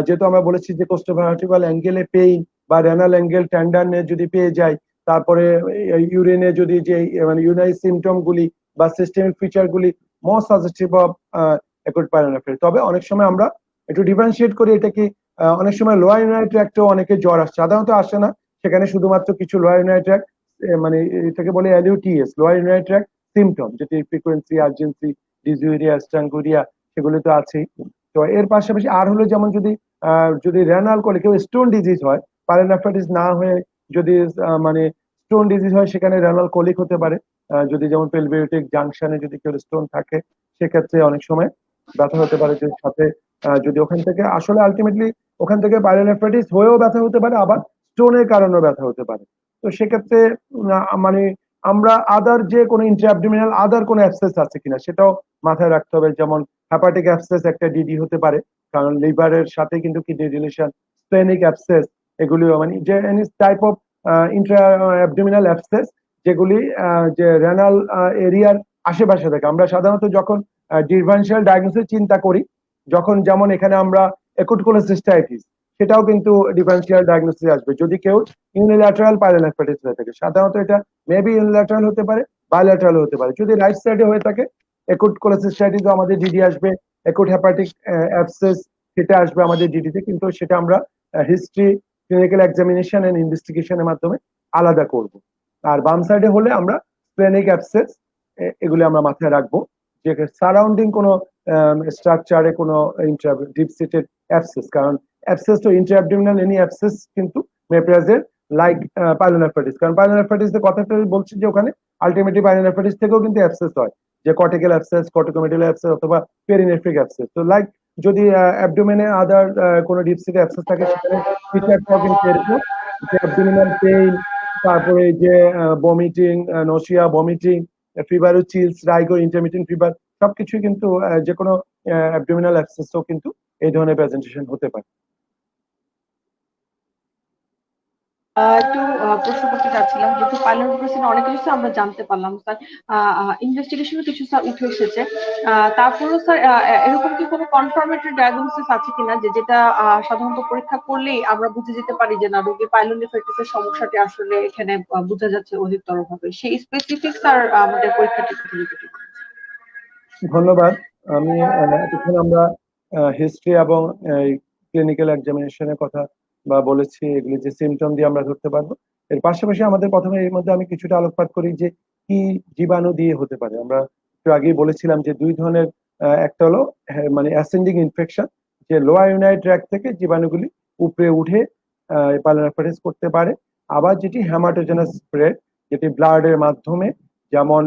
যেহেতু আমরা বলেছি যে কোস্টোভার্টিব্রাল অ্যাঙ্গেলে পেইন বা রেনাল অ্যাঙ্গেল টেন্ডারনে যদি পেয়ে যায়, তারপরে ইউরিনে যদি যে মানে ইউনারি সিমটম গুলি বা সিস্টেমিক ফিচার গুলি মোস্ট সাজেস্টিভ অফ অ্যাকুট পায়োনেফ্রাইটিস। তবে অনেক সময় আমরা একটু ডিফারেন্সিয়েট করি, এটা কি অনেক সময় লোয়ার ইউরিনারি ট্র্যাক্টেও অনেকে জ্বর আসে, সাধারণত আসে না, সেখানে শুধুমাত্র কিছু লোয়ার ইউরিনারি ট্র্যাক্ট মানে এটাকে বলে এলইউটিএস, লোয়ার ইউরিনারি ট্র্যাক্ট সিমটম, যেটি ফ্রিকোয়েন্সি, আর্জেন্সি, ডিসইউরিয়া, স্ট্রাঙ্গুরিয়া, সেগুলো তো আছেই। তো এর পাশাপাশি আর হলো যেমন যদি রেনাল কোলে কেউ স্টোন ডিজিজ হয়, পাইলোনেফ্রাইটিস না হয়ে যদি মানে স্টোন ডিজিজ হয়, সেখানে রেনাল কোলিক হতে পারে। যদি যেমন পেলভিওটিক জাংশনে যদি কেউ স্টোন থাকে, সেক্ষেত্রে অনেক সময় ব্যথা হতে পারে, যে সাথে যদি ওখান থেকে আসলে আলটিমেটলি ওখান থেকে পাইলোনেফ্রাইটিস হয়েও ব্যথা হতে পারে, আবার স্টোনের কারণেও ব্যথা হতে পারে। তো সেক্ষেত্রে মানে আমরা আদার যে কোনো ইন্ট্রাঅ্যাবডোমিনাল আদার কোনো অ্যাবসেস আছে কিনা সেটাও মাথায় রাখতে হবে। যেমন হেপাটিক অ্যাবসেস একটা ডিডি হতে পারে, কারণ লিভারের সাথে কিন্তু কিডনি রিলেশন, স্প্লেনিক অ্যাবসেস, এগুলিও মানে যে any type of Intra abdominal abscess, যেগুলি যে রেনাল এরিয়ার আশেপাশে থাকে। আমরা সাধারণত যখন ডিফারেনশিয়াল ডায়াগনোসিস চিন্তা করি, যখন যেমন এখানে আমরা একুট কোলোসিস্টাইটিস, সেটাও কিন্তু ডিফারেনশিয়াল ডায়াগনোসিস আসবে যদি কেউ ইউনিল্যাটারাল পাইলোনেফ্রাইটিস হয়ে থাকে। সাধারণত এটা মেবি ইউনিল্যাটারাল হতে পারে, বায়োল্যাটারাল হতে পারে। যদি রাইট সাইডে হয়ে থাকে, একুট কোলোসিস্টাইটিস আমাদের ডিডি আসবে, একুট হেপাটিক অ্যাবসেস সেটা আসবে আমাদের ডিডিতে, কিন্তু সেটা আমরা হিস্ট্রি, ক্লিনিক্যাল এক্সামিনেশন এন্ড ইনভেস্টিগেশনের মাধ্যমে আলাদা করব। আর বাম সাইডে হলে আমরা স্প্লেনিক অ্যাবসেস, এগুলি আমরা মাথায় রাখবো, যে সারাউন্ডিং কোনো স্ট্রাকচারে কোনো ডিপ সিটেড অ্যাবসেস, কারণ অ্যাবসেস তো ইন্টারঅ্যাবডোমিনাল এনি অ্যাবসেস কিন্তু মে প্রেজেন্ট লাইক পাইলোনেফ্রাইটিস, কারণ পাইলোনেফ্রাইটিস এর কথাটা বলছি যে ওখানে আলটিমেটলি পাইলোনেফ্রাইটিস থেকেও কিন্তু অ্যাবসেস হয়, যে কর্টিক্যাল অ্যাবসেস, কর্টিকোমেটাল অ্যাবসেস অথবা পেরিনেফ্রিক অ্যাবসেস। তো লাইক যদি অ্যাবডোমেনে আদার কোনো ডিপ সিটেড অ্যাবসেস থাকে সেখানে ফিচারটাও কিন্তু এরকম, যে অ্যাবডোমিনাল পেইন, তারপরে যে vomiting, nausea, vomiting, fever, chills, rigor, intermittent fever, সবকিছু কিন্তু যে কোনো অ্যাবডোমিনাল অ্যাবসেসও কিন্তু এই ধরনের প্রেজেন্টেশন হতে পারে। একটু প্রশ্ন করতে চাচ্ছিলাম, যেহেতু পাইলোনেফ্রাইটিস অনেক কিছু আমরা জানতে পারলাম স্যার, ইনভেস্টিগেশনে কিছু স্যার উঠে এসেছে, তারপরেও স্যার এরকম কি কোনো কনফার্মেটরি ডায়াগনোসিস আছে কিনা, যে যেটা সাধারণত পরীক্ষা করলেই আমরা বুঝে যেতে পারি যে না, রোগীর পাইলোনেফ্রাইটিসের সমস্যাটি আসলে এখানে বোঝা যাচ্ছে অধিকতর ভাবে, সেই স্পেসিফিক স্যার আমাদের পরীক্ষাটি কি? ধন্যবাদ। আমি এতক্ষণ আমরা হিস্ট্রি এবং ক্লিনিক্যাল এক্সামিনেশনের কথা বা বলেছি, এগুলি যে সিমটম দিয়ে আমরা ধরতে পারবো। এর পাশাপাশি আমাদের প্রথমে এর মধ্যে আমি কিছুটা আলোকপাত করি যে কি জীবাণু দিয়ে হতে পারে। আমরা একটু আগেই বলেছিলাম যে দুই ধরনের, একটা হলো মানে অ্যাসেন্ডিং ইনফেকশন, যে লোয়ার ইউরিনারি ট্র্যাক্ট থেকে জীবাণুগুলি উপরে উঠে পাইলোনেফ্রাইটিস করতে পারে। আবার যেটি হ্যামাটোজেনাস স্প্রেড, যেটি ব্লাডের মাধ্যমে, যেমন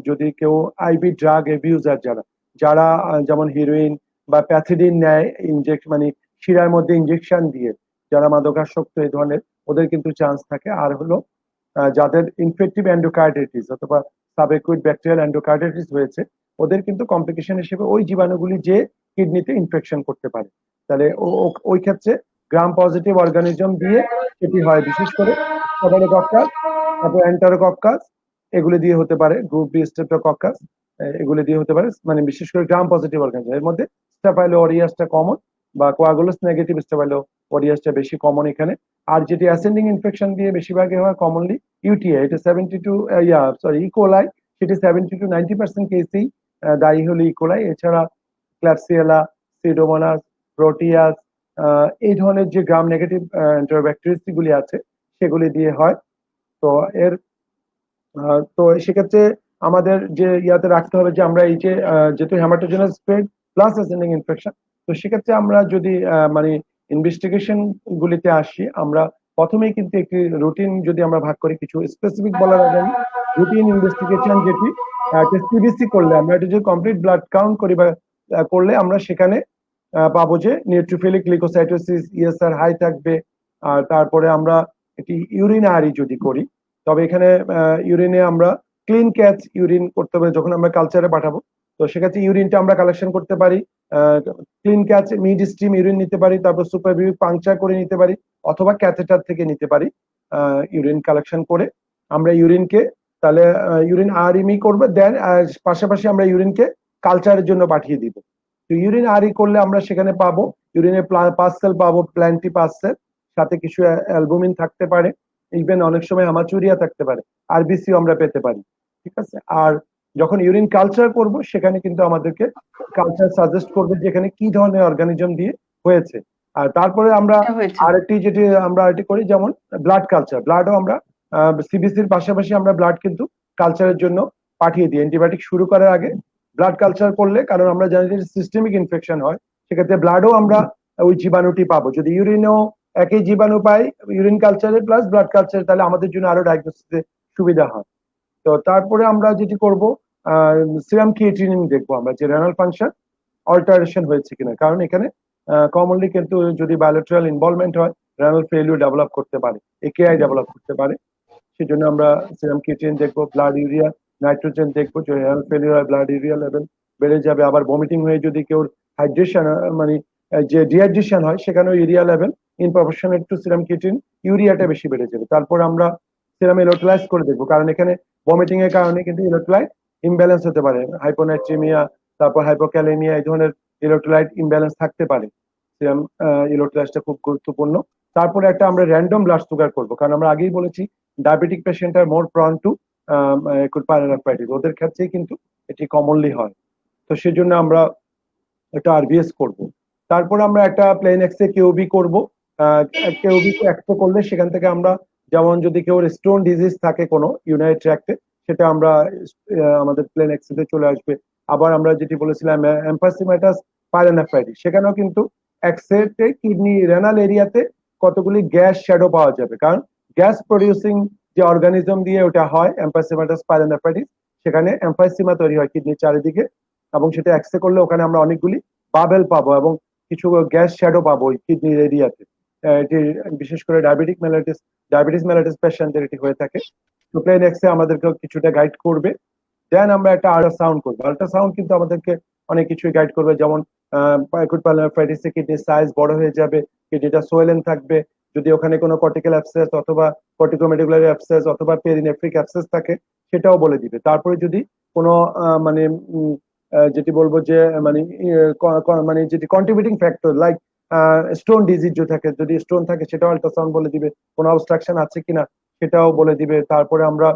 যদি কেউ আইভি ড্রাগ এবিউজার, যারা যারা যেমন হিরোইন বা প্যাথিডিন নেয়, ইনজেক্ট মানে শিরার মধ্যে ইনজেকশন দিয়ে, যারা মাদকাসক্ত এই ধরনের, ওদের কিন্তু চান্স থাকে। আর হলো যাদের ইনফেক্টিভ এন্ডোকার্ডিটিস অথবা সাবএকুইট ব্যাকটেরিয়াল এন্ডোকার্ডিটিস হয়েছে, ওদের কিন্তু কমপ্লিকেশন হিসেবে ওই জীবাণুগুলি যে কিডনিতে ইনফেকশন করতে পারে। তাহলে ওই ক্ষেত্রে গ্রাম পজিটিভ অর্গানিজম দিয়ে সেটি হয়, বিশেষ করে স্টেফিলোকক্কাস, তারপর এন্টারোকক্কাস, এগুলো দিয়ে হতে পারে, গ্রুপ বি স্ট্রেপ্টোকক্কাস, এগুলো দিয়ে হতে পারে, মানে বিশেষ করে গ্রাম পজিটিভ অর্গানিজম। এর মধ্যে স্টেফাইলো অরিয়াসটা কমন, বা কোয়াগুলাস নেগেটিভ স্টেফাইলো অরিয়াসটা বেশি কমন এখানে। আর যেটি অ্যাসেন্ডিং ইনফেকশন দিয়ে বেশিরভাগই হয় কমনলি ইউটিআই, এটা 72 ইকোলাই, সেটি 70 to 90% কেসেই দায়ী হলো ইকোলাই। এছাড়া ক্লাবসিয়েলা, সিডোমোনাস, প্রোটিয়াস, এই ধরনের যে গ্রাম নেগেটিভ এন্টারোব্যাকটেরিয়াস গুলি আছে সেগুলি দিয়ে হয়। তো এর তো সেক্ষেত্রে আমাদের যে ইয়াতে রাখতে হবে যে আমরা এই যে যেহেতু হ্যামাটোজেনাস স্প্রেড প্লাস অ্যাসেন্ডিং ইনফেকশন, তো সেক্ষেত্রে আমরা যদি মানে ইনভেস্টিগেশন গুলিতে আসি, আমরা প্রথমেই কিন্তু একটি রুটিন যদি আমরা ভাগ করি, কিছু স্পেসিফিক বলার আগে আমি রুটিন ইনভেস্টিগেশন যেটি সিবিসি করলে, আমরা এটা যদি কমপ্লিট ব্লাড কাউন্ট করি বা করলে আমরা সেখানে পাবো যে নিউট্রোফিলিক লিউকোসাইটোসিস ইএসআর হাই থাকবে। আর তারপরে আমরা একটি ইউরিনারি যদি করি, তবে এখানে ইউরিনে আমরা ক্লিন ক্যাচ ইউরিন করতে হবে যখন আমরা কালচারে পাঠাবো। তো সেক্ষেত্রে ইউরিনটা আমরা কালেকশন করতে পারি, clean catch mid stream urine নিতে পারি, তারপর সুপারভিউ পাংচার করে নিতে পারি, অথবা ক্যাথেটার থেকে নিতে পারি। ইউরিন কালেকশন করে আমরা ইউরিনকে তাহলে ইউরিন আরইমি করবো, দেন পাশাপাশি আমরা ইউরিনকে কালচারের জন্য পাঠিয়ে দিব। তো ইউরিন আরই করলে আমরা সেখানে পাবো ইউরিনে পাসসেল পাবো, প্ল্যান্টি পাসসেল, সাথে কিছু অ্যালবুমিন থাকতে পারে, ইভেন অনেক সময় হামাচুরিয়া থাকতে পারে, আরবিসি আমরা পেতে পারি। ঠিক আছে। আর যখন ইউরিন কালচার করব সেখানে কিন্তু আমাদেরকে কালচার সাজেস্ট করবে যে এখানে কি ধরনের অর্গানিজম দিয়ে হয়েছে। আর তারপরে আমরা আরেকটি যেটি আমরা আরেকটি করি, যেমন ব্লাড কালচার, ব্লাডও আমরা সিবিসির পাশাপাশি আমরা ব্লাড কিন্তু কালচারের জন্য পাঠিয়ে দিই অ্যান্টিবায়োটিক শুরু করার আগে ব্লাড কালচার করলে, কারণ আমরা জানি যে সিস্টেমিক ইনফেকশন হয়, সেক্ষেত্রে ব্লাডও আমরা ওই জীবাণুটি পাবো। যদি ইউরিনও একই জীবাণু পাই ইউরিন কালচারে প্লাস ব্লাড কালচারে, তাহলে আমাদের জন্য আরো ডায়াগনোসিসে সুবিধা হয়। তো তারপরে আমরা যেটি করব, সিরাম ক্রিয়েটিনিন দেখবো আমরা যে রেনাল ফাংশন অল্টারেশন হয়েছে কিনা, কারণ এখানে কমনলি কিন্তু যদি বায়োলেটারাল ইনভলভমেন্ট হয় রেনাল ফেলিউর ডেভেলপ করতে পারে, একেআই ডেভেলপ করতে পারে। সেজন্য আমরা সিরাম ক্রিয়েটিনিন দেখবো, ব্লাড ইউরিয়া নাইট্রোজেন দেখবো, যে রেনাল ফেলিউর হয় ব্লাড ইউরিয়া লেভেল বেড়ে যাবে। আবার ভমিটিং হয়ে যদি কেউ হাইড্রেশন মানে যে ডিহাইড্রেশন হয় সেখানেও urea level in proportionate to serum creatinine ইউরিয়াটা বেশি বেড়ে যাবে। তারপর আমরা সিরাম ইলেক্ট্রোলাইট করে দেখবো, কারণ এখানে ভমিটিং এর কারণে কিন্তু ইলেক্ট্রোলাইট ইমব্যালেন্স হতে পারে, হাইপোনাইট্রিমিয়া, তারপর হাইপোক্যালেমিয়া, এই ধরনের ইলেক্ট্রোলাইট ইমব্যালেন্স থাকতে পারে। সিরাম ইলেক্ট্রোলাইটটা খুব গুরুত্বপূর্ণ। তারপরে একটা আমরা র্যান্ডম ব্লাড সুগার করবো, কারণ আমরা আগেই বলেছি ডায়াবেটিক পেশেন্ট আর মোর প্রন টু পাইলোনেফ্রাইটিস, ওদের ক্ষেত্রেই কিন্তু এটি কমনলি হয়। তো সেজন্য আমরা একটা আরবিএস করব। তারপর আমরা একটা প্লেন এক্সরে কেওবি করব। কেওবি এক্সরে করলে সেখান থেকে আমরা, যেমন যদি কেউ স্টোন ডিজিজ থাকে কোনো ইউনারি ট্র্যাক্টে, সেটা আমরা আমাদের প্লেন এক্সরেতে চলে আসবে। আবার আমরা যেটি বলেছিলাম এম্পাইসিমাটাস পাইলোনেফ্রাইটিস, সেখানেও কিন্তু এক্সেটে কিডনি রেনাল এরিয়াতে কতগুলি গ্যাস শ্যাডো পাওয়া যাবে, কারণ গ্যাস প্রডিউসিং যে অর্গানিজম দিয়ে ওটা হয় এম্পাইসিমাটাস পাইলোনেফ্রাইটিস, সেখানে এম্পাইসিমা তৈরি হয় কিডনির চারিদিকে, এবং সেটা এক্সরে করলে ওখানে আমরা অনেকগুলি বাবেল পাবো এবং কিছু গ্যাস শ্যাডো পাবো ওই কিডনির এরিয়াতে। এটি বিশেষ করে ডায়াবেটিস মেলাইটিস পেশেন্টদের এটি হয়ে থাকে। তো প্লেন এক্সরে আমাদেরকে কিছুটা গাইড করবে। দেন আমরা একটা আল্ট্রাসাউন্ড করবো। আল্ট্রাসাউন্ড কিন্তু আমাদেরকে অনেক কিছুই গাইড করবে, যেমন অ্যাকুট পাইলোনেফ্রাইটিসে কিডনির সাইজ বড় হয়ে যাবে, কিডনিটা সোয়েলেন থাকবে, যদি ওখানে কোনো কর্টিক্যাল অ্যাবসেস অথবা কর্টিকোমেডুলারি অ্যাবসেস অথবা পেরিনেফ্রিক অ্যাবসেস থাকে সেটাও বলে দিবে। তারপরে যদি কোনো মানে যেটি বলবো যে মানে মানে যেটি contributing factor like stone disease যদি থাকে, যদি স্টোন থাকে সেটাও আল্ট্রাসাউন্ড বলে দিবে, কোনো অবস্ট্রাকশন আছে কিনা সেটাও বলে দিবে। তারপরে আমরা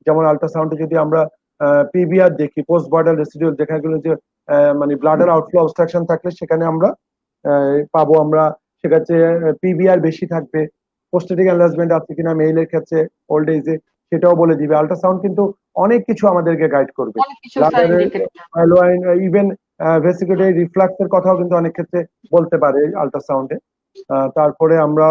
যেমন আল্ট্রাসাউন্ডে যদি আমরা পিভিআর দেখি, পোস্ট বর্ডার রেসিডিউল, দেখা গেলো যে মানে ব্লাডের আউটফ্লো অবস্ট্রাকশন থাকলে সেখানে আমরা পাবো আমরা সেক্ষেত্রে পিভিআর বেশি থাকবে, পোস্টেটিক এনলার্জমেন্ট আছে কিনা মেইলের ক্ষেত্রে ওল্ড এজে সেটাও বলে দিবে। আল্ট্রাসাউন্ড কিন্তু অনেক কিছু আমাদেরকে গাইড করবে, অনেক কিছু স্যার ব্লাডারের ইন্ডিকেট। ইভেন ভেসিকুলারি রিফ্লাক্স এর কথাও কিন্তু অনেক ক্ষেত্রে বলতে পারে আল্ট্রাসাউন্ডে। তারপরে আমরা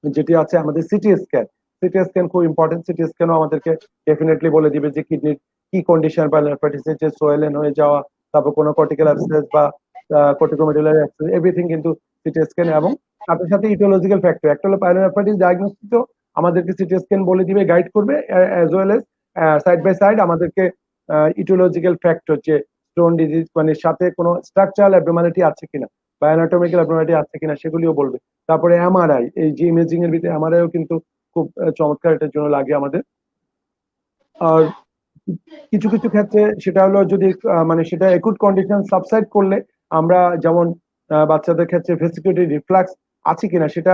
যেটি আছে আমাদের সিটি স্ক্যান, সিটি স্ক্যান খুব ইম্পর্টেন্ট। সিটি স্ক্যানও আমাদেরকে ডেফিনেটলি বলে দিবে যে কিডনির কি কন্ডিশন বা নেফ্রাইটিসের যে সোয়েলেন হয়ে যাওয়া, তারপর কোনো কর্টিক্যাল অ্যাবসেস বা কর্টিকোমেডুলারি অ্যাবসেস, এভরিথিং কিন্তু সিটি স্ক্যান। এবং সাথে সাথে ইটিওলজিক্যাল ফ্যাক্টর, একটা হলো পাইলোনেফ্রাইটিস ডায়াগনোসিসও আমাদেরকে সিটি স্ক্যান বলে দিবে, গাইড করবে, as well as side by side আমাদেরকে ইটিওলজিক্যাল ফ্যাক্টর যে স্টোন ডিজিজ মানে সাথে কোনো স্ট্রাকচারাল অ্যাবনর্মালিটি আছে কিনা বা অ্যানাটমিক্যাল অ্যাবনর্মালিটি আছে কিনা সেগুলিও বলবে। তারপরে এমআরআই, এই যে ইমেজিং এর ভিতরে এমআরআইও কিন্তু খুব চমৎকার এটার জন্য লাগে আমাদের। আর কিছু কিছু ক্ষেত্রে সেটা হলো যদি মানে সেটা একুট কন্ডিশন সাবসাইড করলে আমরা যেমন বাচ্চাদের ক্ষেত্রে ভেসিকুলারি রিফ্লাক্স আছে কিনা সেটা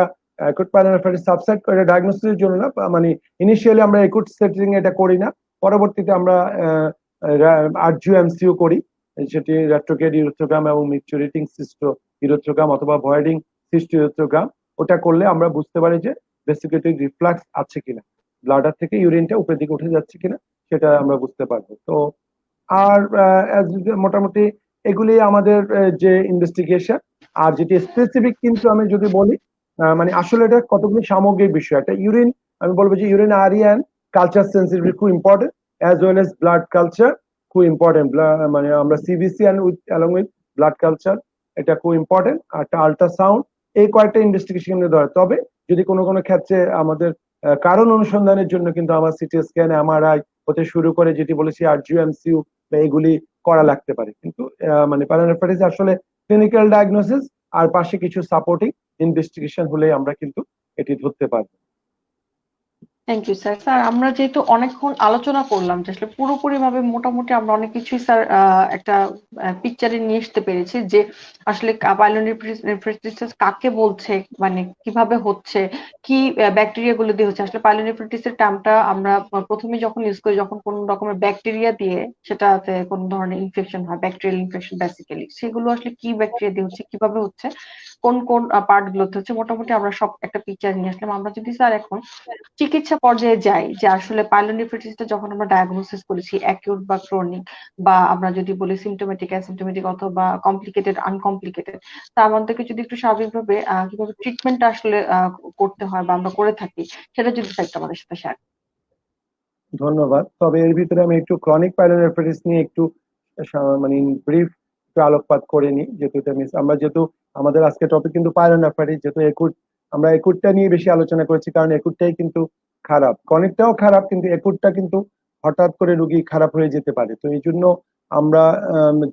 একুট পাইলোনেফ্রাইটিস সাবসাইড করে ডায়াগনোসিসের জন্য না, মানে ইনিশিয়ালি আমরা একুট সেটিং এটা করি না, পরবর্তীতে আমরা আরজিএমসিও করি, সেটি রেট্রোগ্রেড ইউরোথ্রোগ্রাম এবং মিচুরেটিং সিস্টো ইউরোথ্রোগ্রাম অথবা ভয়েডিং সিস্টো ইউরোথ্রোগ্রাম। ওটা করলে আমরা বুঝতে পারি যে ভেসিকুলারি রিফ্লাক্স আছে কিনা, ব্লাডার থেকে ইউরিনটা উপরের দিকে উঠে যাচ্ছে কিনা সেটা আমরা বুঝতে পারবো। তো আর মোটামুটি এগুলি আমাদের যে ইনভেস্টিগেশন। আর যেটি স্পেসিফিক কিন্তু আমি যদি বলি মানে আসলে এটা কতগুলি সামগ্রিক বিষয়। একটা ইউরিন, আমি বলবো যে ইউরিন আরিয়ান কালচার সেন্সিটিভিটি খুব important, as well age blood culture খুব ইম্পর্টেন্ট। মানে আমরা CBC and with along with blood culture এটা খুব ইম্পর্টেন্ট। আর একটা আল্ট্রাসাউন্ড, এই কয়েকটা ইনভেস্টিগেশন ধরে। তবে যদি কোনো কোনো ক্ষেত্রে আমাদের কারণ অনুসন্ধানের জন্য কিন্তু আমার সিটি স্ক্যান, এমআরআই হতে শুরু করে যেটি বলেছি আরজিএমসিউ বা এগুলি করা লাগতে পারে। কিন্তু মানে পাইলোনেফ্রাইটিস আসলে ক্লিনিক্যাল ডায়াগনোসিস আর পাশে কিছু সাপোর্টিং ইনভেস্টিগেশন হলে আমরা কিন্তু এটি ধরতে পারবো। Thank you sir. স্যার আমরা যেহেতু অনেকক্ষণ আলোচনা করলাম যে আসলে পুরোপুরি ভাবে মোটামুটি আমরা অনেক কিছুই স্যার একটা পিকচারে নিয়ে আসতে পেরেছি যে আসলে পাইলোনেফ্রাইটিস কাকে বলছে, মানে কিভাবে হচ্ছে, কি ব্যাকটেরিয়া গুলো দিয়ে হচ্ছে। আসলে পাইলোনেফ্রাইটিস এর টার্মটা আমরা প্রথমে যখন ইউজ করি যখন কোন রকমের ব্যাকটেরিয়া দিয়ে সেটাতে কোন ধরনের ইনফেকশন হয়, ব্যাকটেরিয়াল ইনফেকশন বেসিক্যালি, সেগুলো আসলে কি ব্যাকটেরিয়া দিয়ে হচ্ছে, কিভাবে হচ্ছে, কোন কোন পার্ট গুলোতে হচ্ছে, মোটামুটি আমরা সব একটা পিকচার নিয়ে আসলাম। আমরা যদি স্যার এখন চিকিৎসা পর্যায়ে যাই যে আসলে পাইলোনেফ্রাইটিসটা যখন আমরা ডায়াগনোসিস করেছি অ্যাকিউট বা ক্রনিক, বা আমরা যদি বলি সিমটোমেটিক অ্যাসিমটোমেটিক অথবা কমপ্লিকেটেড আনকমপ্লিকেটেড, তা আমাদেরকে যদি একটু স্বাভাবিকভাবে কিভাবে ট্রিটমেন্টটা আসলে করতে হয় বা আমরা করে থাকি সেটা যদি একটু আমাদের সাথে শেয়ার। ধন্যবাদ। তবে এর ভিতরে আমি একটু ক্রনিক পাইলোনেফ্রাইটিস নিয়ে একটু মানে ব্রিফ একটু আলোকপাত করে নিই, যেহেতু এটা আমরা যেহেতু আমাদের আজকে টপিক কিন্তু পাইলোনেফ্রাইটিস, যেহেতু একুট আমরা একুটটা নিয়ে বেশি আলোচনা করেছি, কারণ একুটটাই কিন্তু খারাপ, ক্রনিকটাও খারাপ, কিন্তু একুটটা কিন্তু হঠাৎ করে রুগী খারাপ হয়ে যেতে পারে। তো এই জন্য আমরা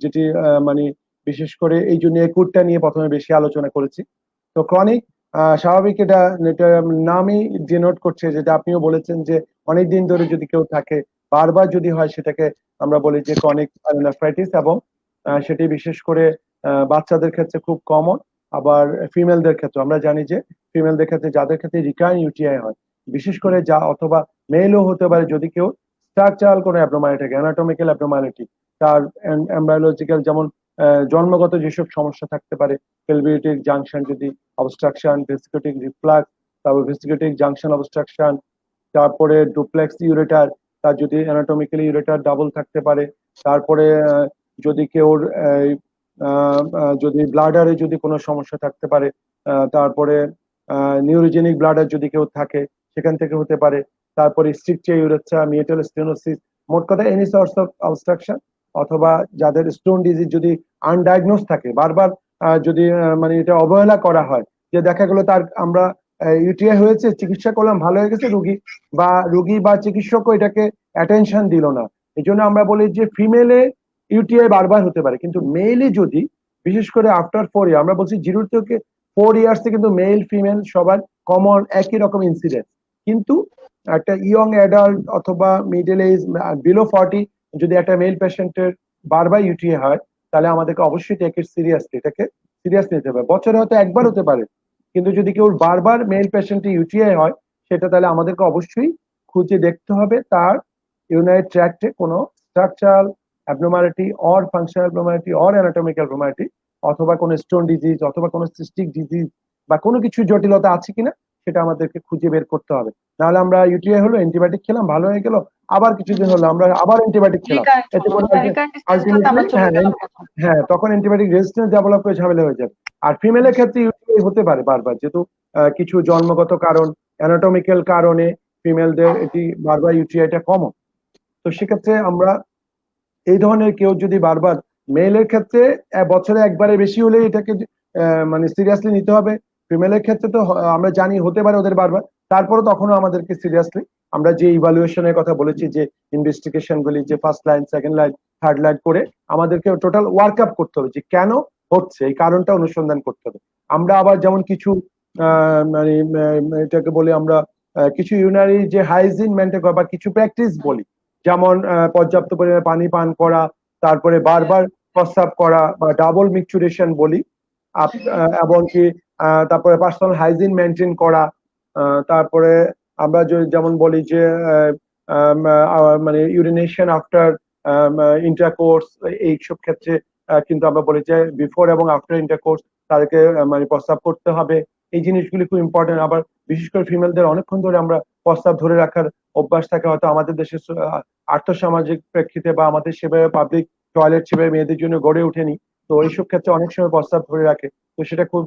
যেটি মানে বিশেষ করে এই জন্য একুটটা নিয়ে প্রথমে বেশি আলোচনা করেছি। তো ক্রনিক স্বাভাবিক, এটা এটা নামই ডিনোট করছে, যেটা আপনিও বলেছেন যে অনেকদিন ধরে যদি কেউ থাকে, বারবার যদি হয়, সেটাকে আমরা বলি যে ক্রনিক পাইলোনেফ্রাইটিস। এবং সেটি বিশেষ করে বাচ্চাদের ক্ষেত্রে খুব কমন। আবার ফিমেলদের ক্ষেত্রে আমরা জানি যে ফিমেলদের ক্ষেত্রে যাদের ক্ষেত্রে রিকারেন্ট ইউটিআই হয়, বিশেষ করে যা অথবা মেলও হতে পারে, যদি কেউ স্ট্রাকচারাল কোনো অ্যাবনর্মালিটি থাকে, অ্যানাটমিক্যাল অ্যাবনর্মালিটি, তার এমব্রায়োলজিক্যাল যেমন জন্মগত যেসব সমস্যা থাকতে পারে, পেলভিটিক জাংশন যদি অবস্ট্রাকশন, ভেসিকুলারি রিফ্লাক্স, তারপর ভেসিকুলারি জাংশন অবস্ট্রাকশন, তারপরে ডুপ্লেক্স ইউরেটার, তার যদি অ্যানাটমিক্যালি ইউরেটার ডাবল থাকতে পারে, তারপরে যদি কেউ যদি ব্লাডারে যদি কোনো সমস্যা থাকতে পারে, তারপরে নিউরোজেনিক ব্লাডার যদি কেউ থাকে সেখান থেকে হতে পারে, তারপরে স্ট্রিকচার ইউরেথ্রা, মিয়েটাল স্টেনোসিস, মোট কথা এনি সোর্স অফ অবস্ট্রাকশন, অথবা যাদের স্টোন ডিজিজ যদি আনডায়াগনোজ থাকে, বারবার যদি মানে এটা অবহেলা করা হয়, যে দেখা গেলো তার আমরা ইউটিআই হয়েছে, চিকিৎসা করলাম, ভালো হয়ে গেছে, রুগী বা চিকিৎসকও এটাকে অ্যাটেনশন দিল না। এই জন্য আমরা বলি যে ফিমেলে ইউটিআই বারবার হতে পারে, কিন্তু মেইলে যদি, বিশেষ করে আফটার 4 ইয়ার, আমরা বলছি 0 থেকে 4 ইয়ার্সে কিন্তু মেল ফিমেল সবার কমন একই রকম ইনসিডেন্স। কিন্তু একটা ইয়ং অ্যাডাল্ট অথবা মিডল এজ বিলো 40 যদি একটা মেল পেশেন্টের বারবার ইউটিআই হয়, তাহলে আমাদেরকে অবশ্যই এটাকে সিরিয়াস নিতে হবে। বছরে হয়তো একবার হতে পারে, কিন্তু যদি কেউ বারবার মেল পেশেন্টে ইউটিআই হয়, সেটা তাহলে আমাদেরকে অবশ্যই খুঁজে দেখতে হবে তার ইউরিনারি ট্র্যাক্টে কোনো structural abnormality or functional abnormality or anatomical abnormality, অথবা কোনো স্টোন ডিজিজ অথবা কোনো সিস্টিক ডিজিজ বা কোনো কিছু জটিলতা আছে কিনা, সেটা আমাদেরকে খুঁজে বের করতে হবে। নাহলে আমরা ইউটিআই হলো, অ্যান্টিবায়োটিক খেলাম, ভালো হয়ে গেল, আবার কিছুদিন হলো আমরা আবার অ্যান্টিবায়োটিক খেলাম, এতে করে আলটিমেটলি হ্যাঁ তখন অ্যান্টিবায়োটিক রেজিস্ট্যান্স ডেভেলপ করে ঝামেলা হয়ে যাবে। আর ফিমেলের ক্ষেত্রে ইউটিআই হতে পারে বারবার, যেহেতু কিছু জন্মগত কারণ, অ্যানাটমিক্যাল কারণে ফিমেলদের এটি বারবার ইউটিআইটা কমন। তো সেক্ষেত্রে আমরা এই ধরনের কেউ যদি বারবার, মেলের ক্ষেত্রে বছরে একবারে বেশি হলে এটাকে মানে সিরিয়াসলি নিতে হবে। ফিমেলের ক্ষেত্রে তো আমরা জানি হতে পারে ওদের বারবার, তারপরে তখনও আমাদেরকে সিরিয়াসলি আমরা যে ইভালুয়েশনের কথা বলেছি, যে ইনভেস্টিগেশন গুলি, যে first line, second line, third line করে আমাদেরকে টোটাল ওয়ার্ক আপ করতে হবে যে কেন হচ্ছে, এই কারণটা অনুসন্ধান করতে হবে। আমরা আবার যেমন কিছু মানে এটাকে বলি আমরা কিছু ইউনারি যে হাইজিন মেনটেন করা বা কিছু প্র্যাকটিস বলি, যেমন পর্যাপ্ত পরিমাণে পানি পান করা, তারপরে বারবার প্রস্রাব করা বা ডাবল মিকচুরেশন বলি, এমনকি তারপরে পার্সোনাল হাইজিন মেনটেন করা, তারপরে আমরা যেমন বলি যে মানে ইউরিনেশন আফটার ইন্টারকোর্স, এইসব ক্ষেত্রে কিন্তু আমরা বলি যে বিফোর এবং আফটার ইন্টারকোর্স তাদেরকে মানে প্রস্রাব করতে হবে। এই জিনিসগুলি খুব ইম্পর্টেন্ট। আবার বিশেষ করে ফিমেলদের অনেকক্ষণ ধরে আমরা প্রস্রাব ধরে রাখার অভ্যাস থাকে, হয়তো আমাদের দেশের আর্থসামাজিক প্রেক্ষিতে বা আমাদের সেভাবে পাবলিক টয়লেট সেভাবে মেয়েদের জন্য গড়ে ওঠেনি, তো এইসব ক্ষেত্রে অনেক সময় প্রস্রাব ধরে রাখে, তো সেটা খুব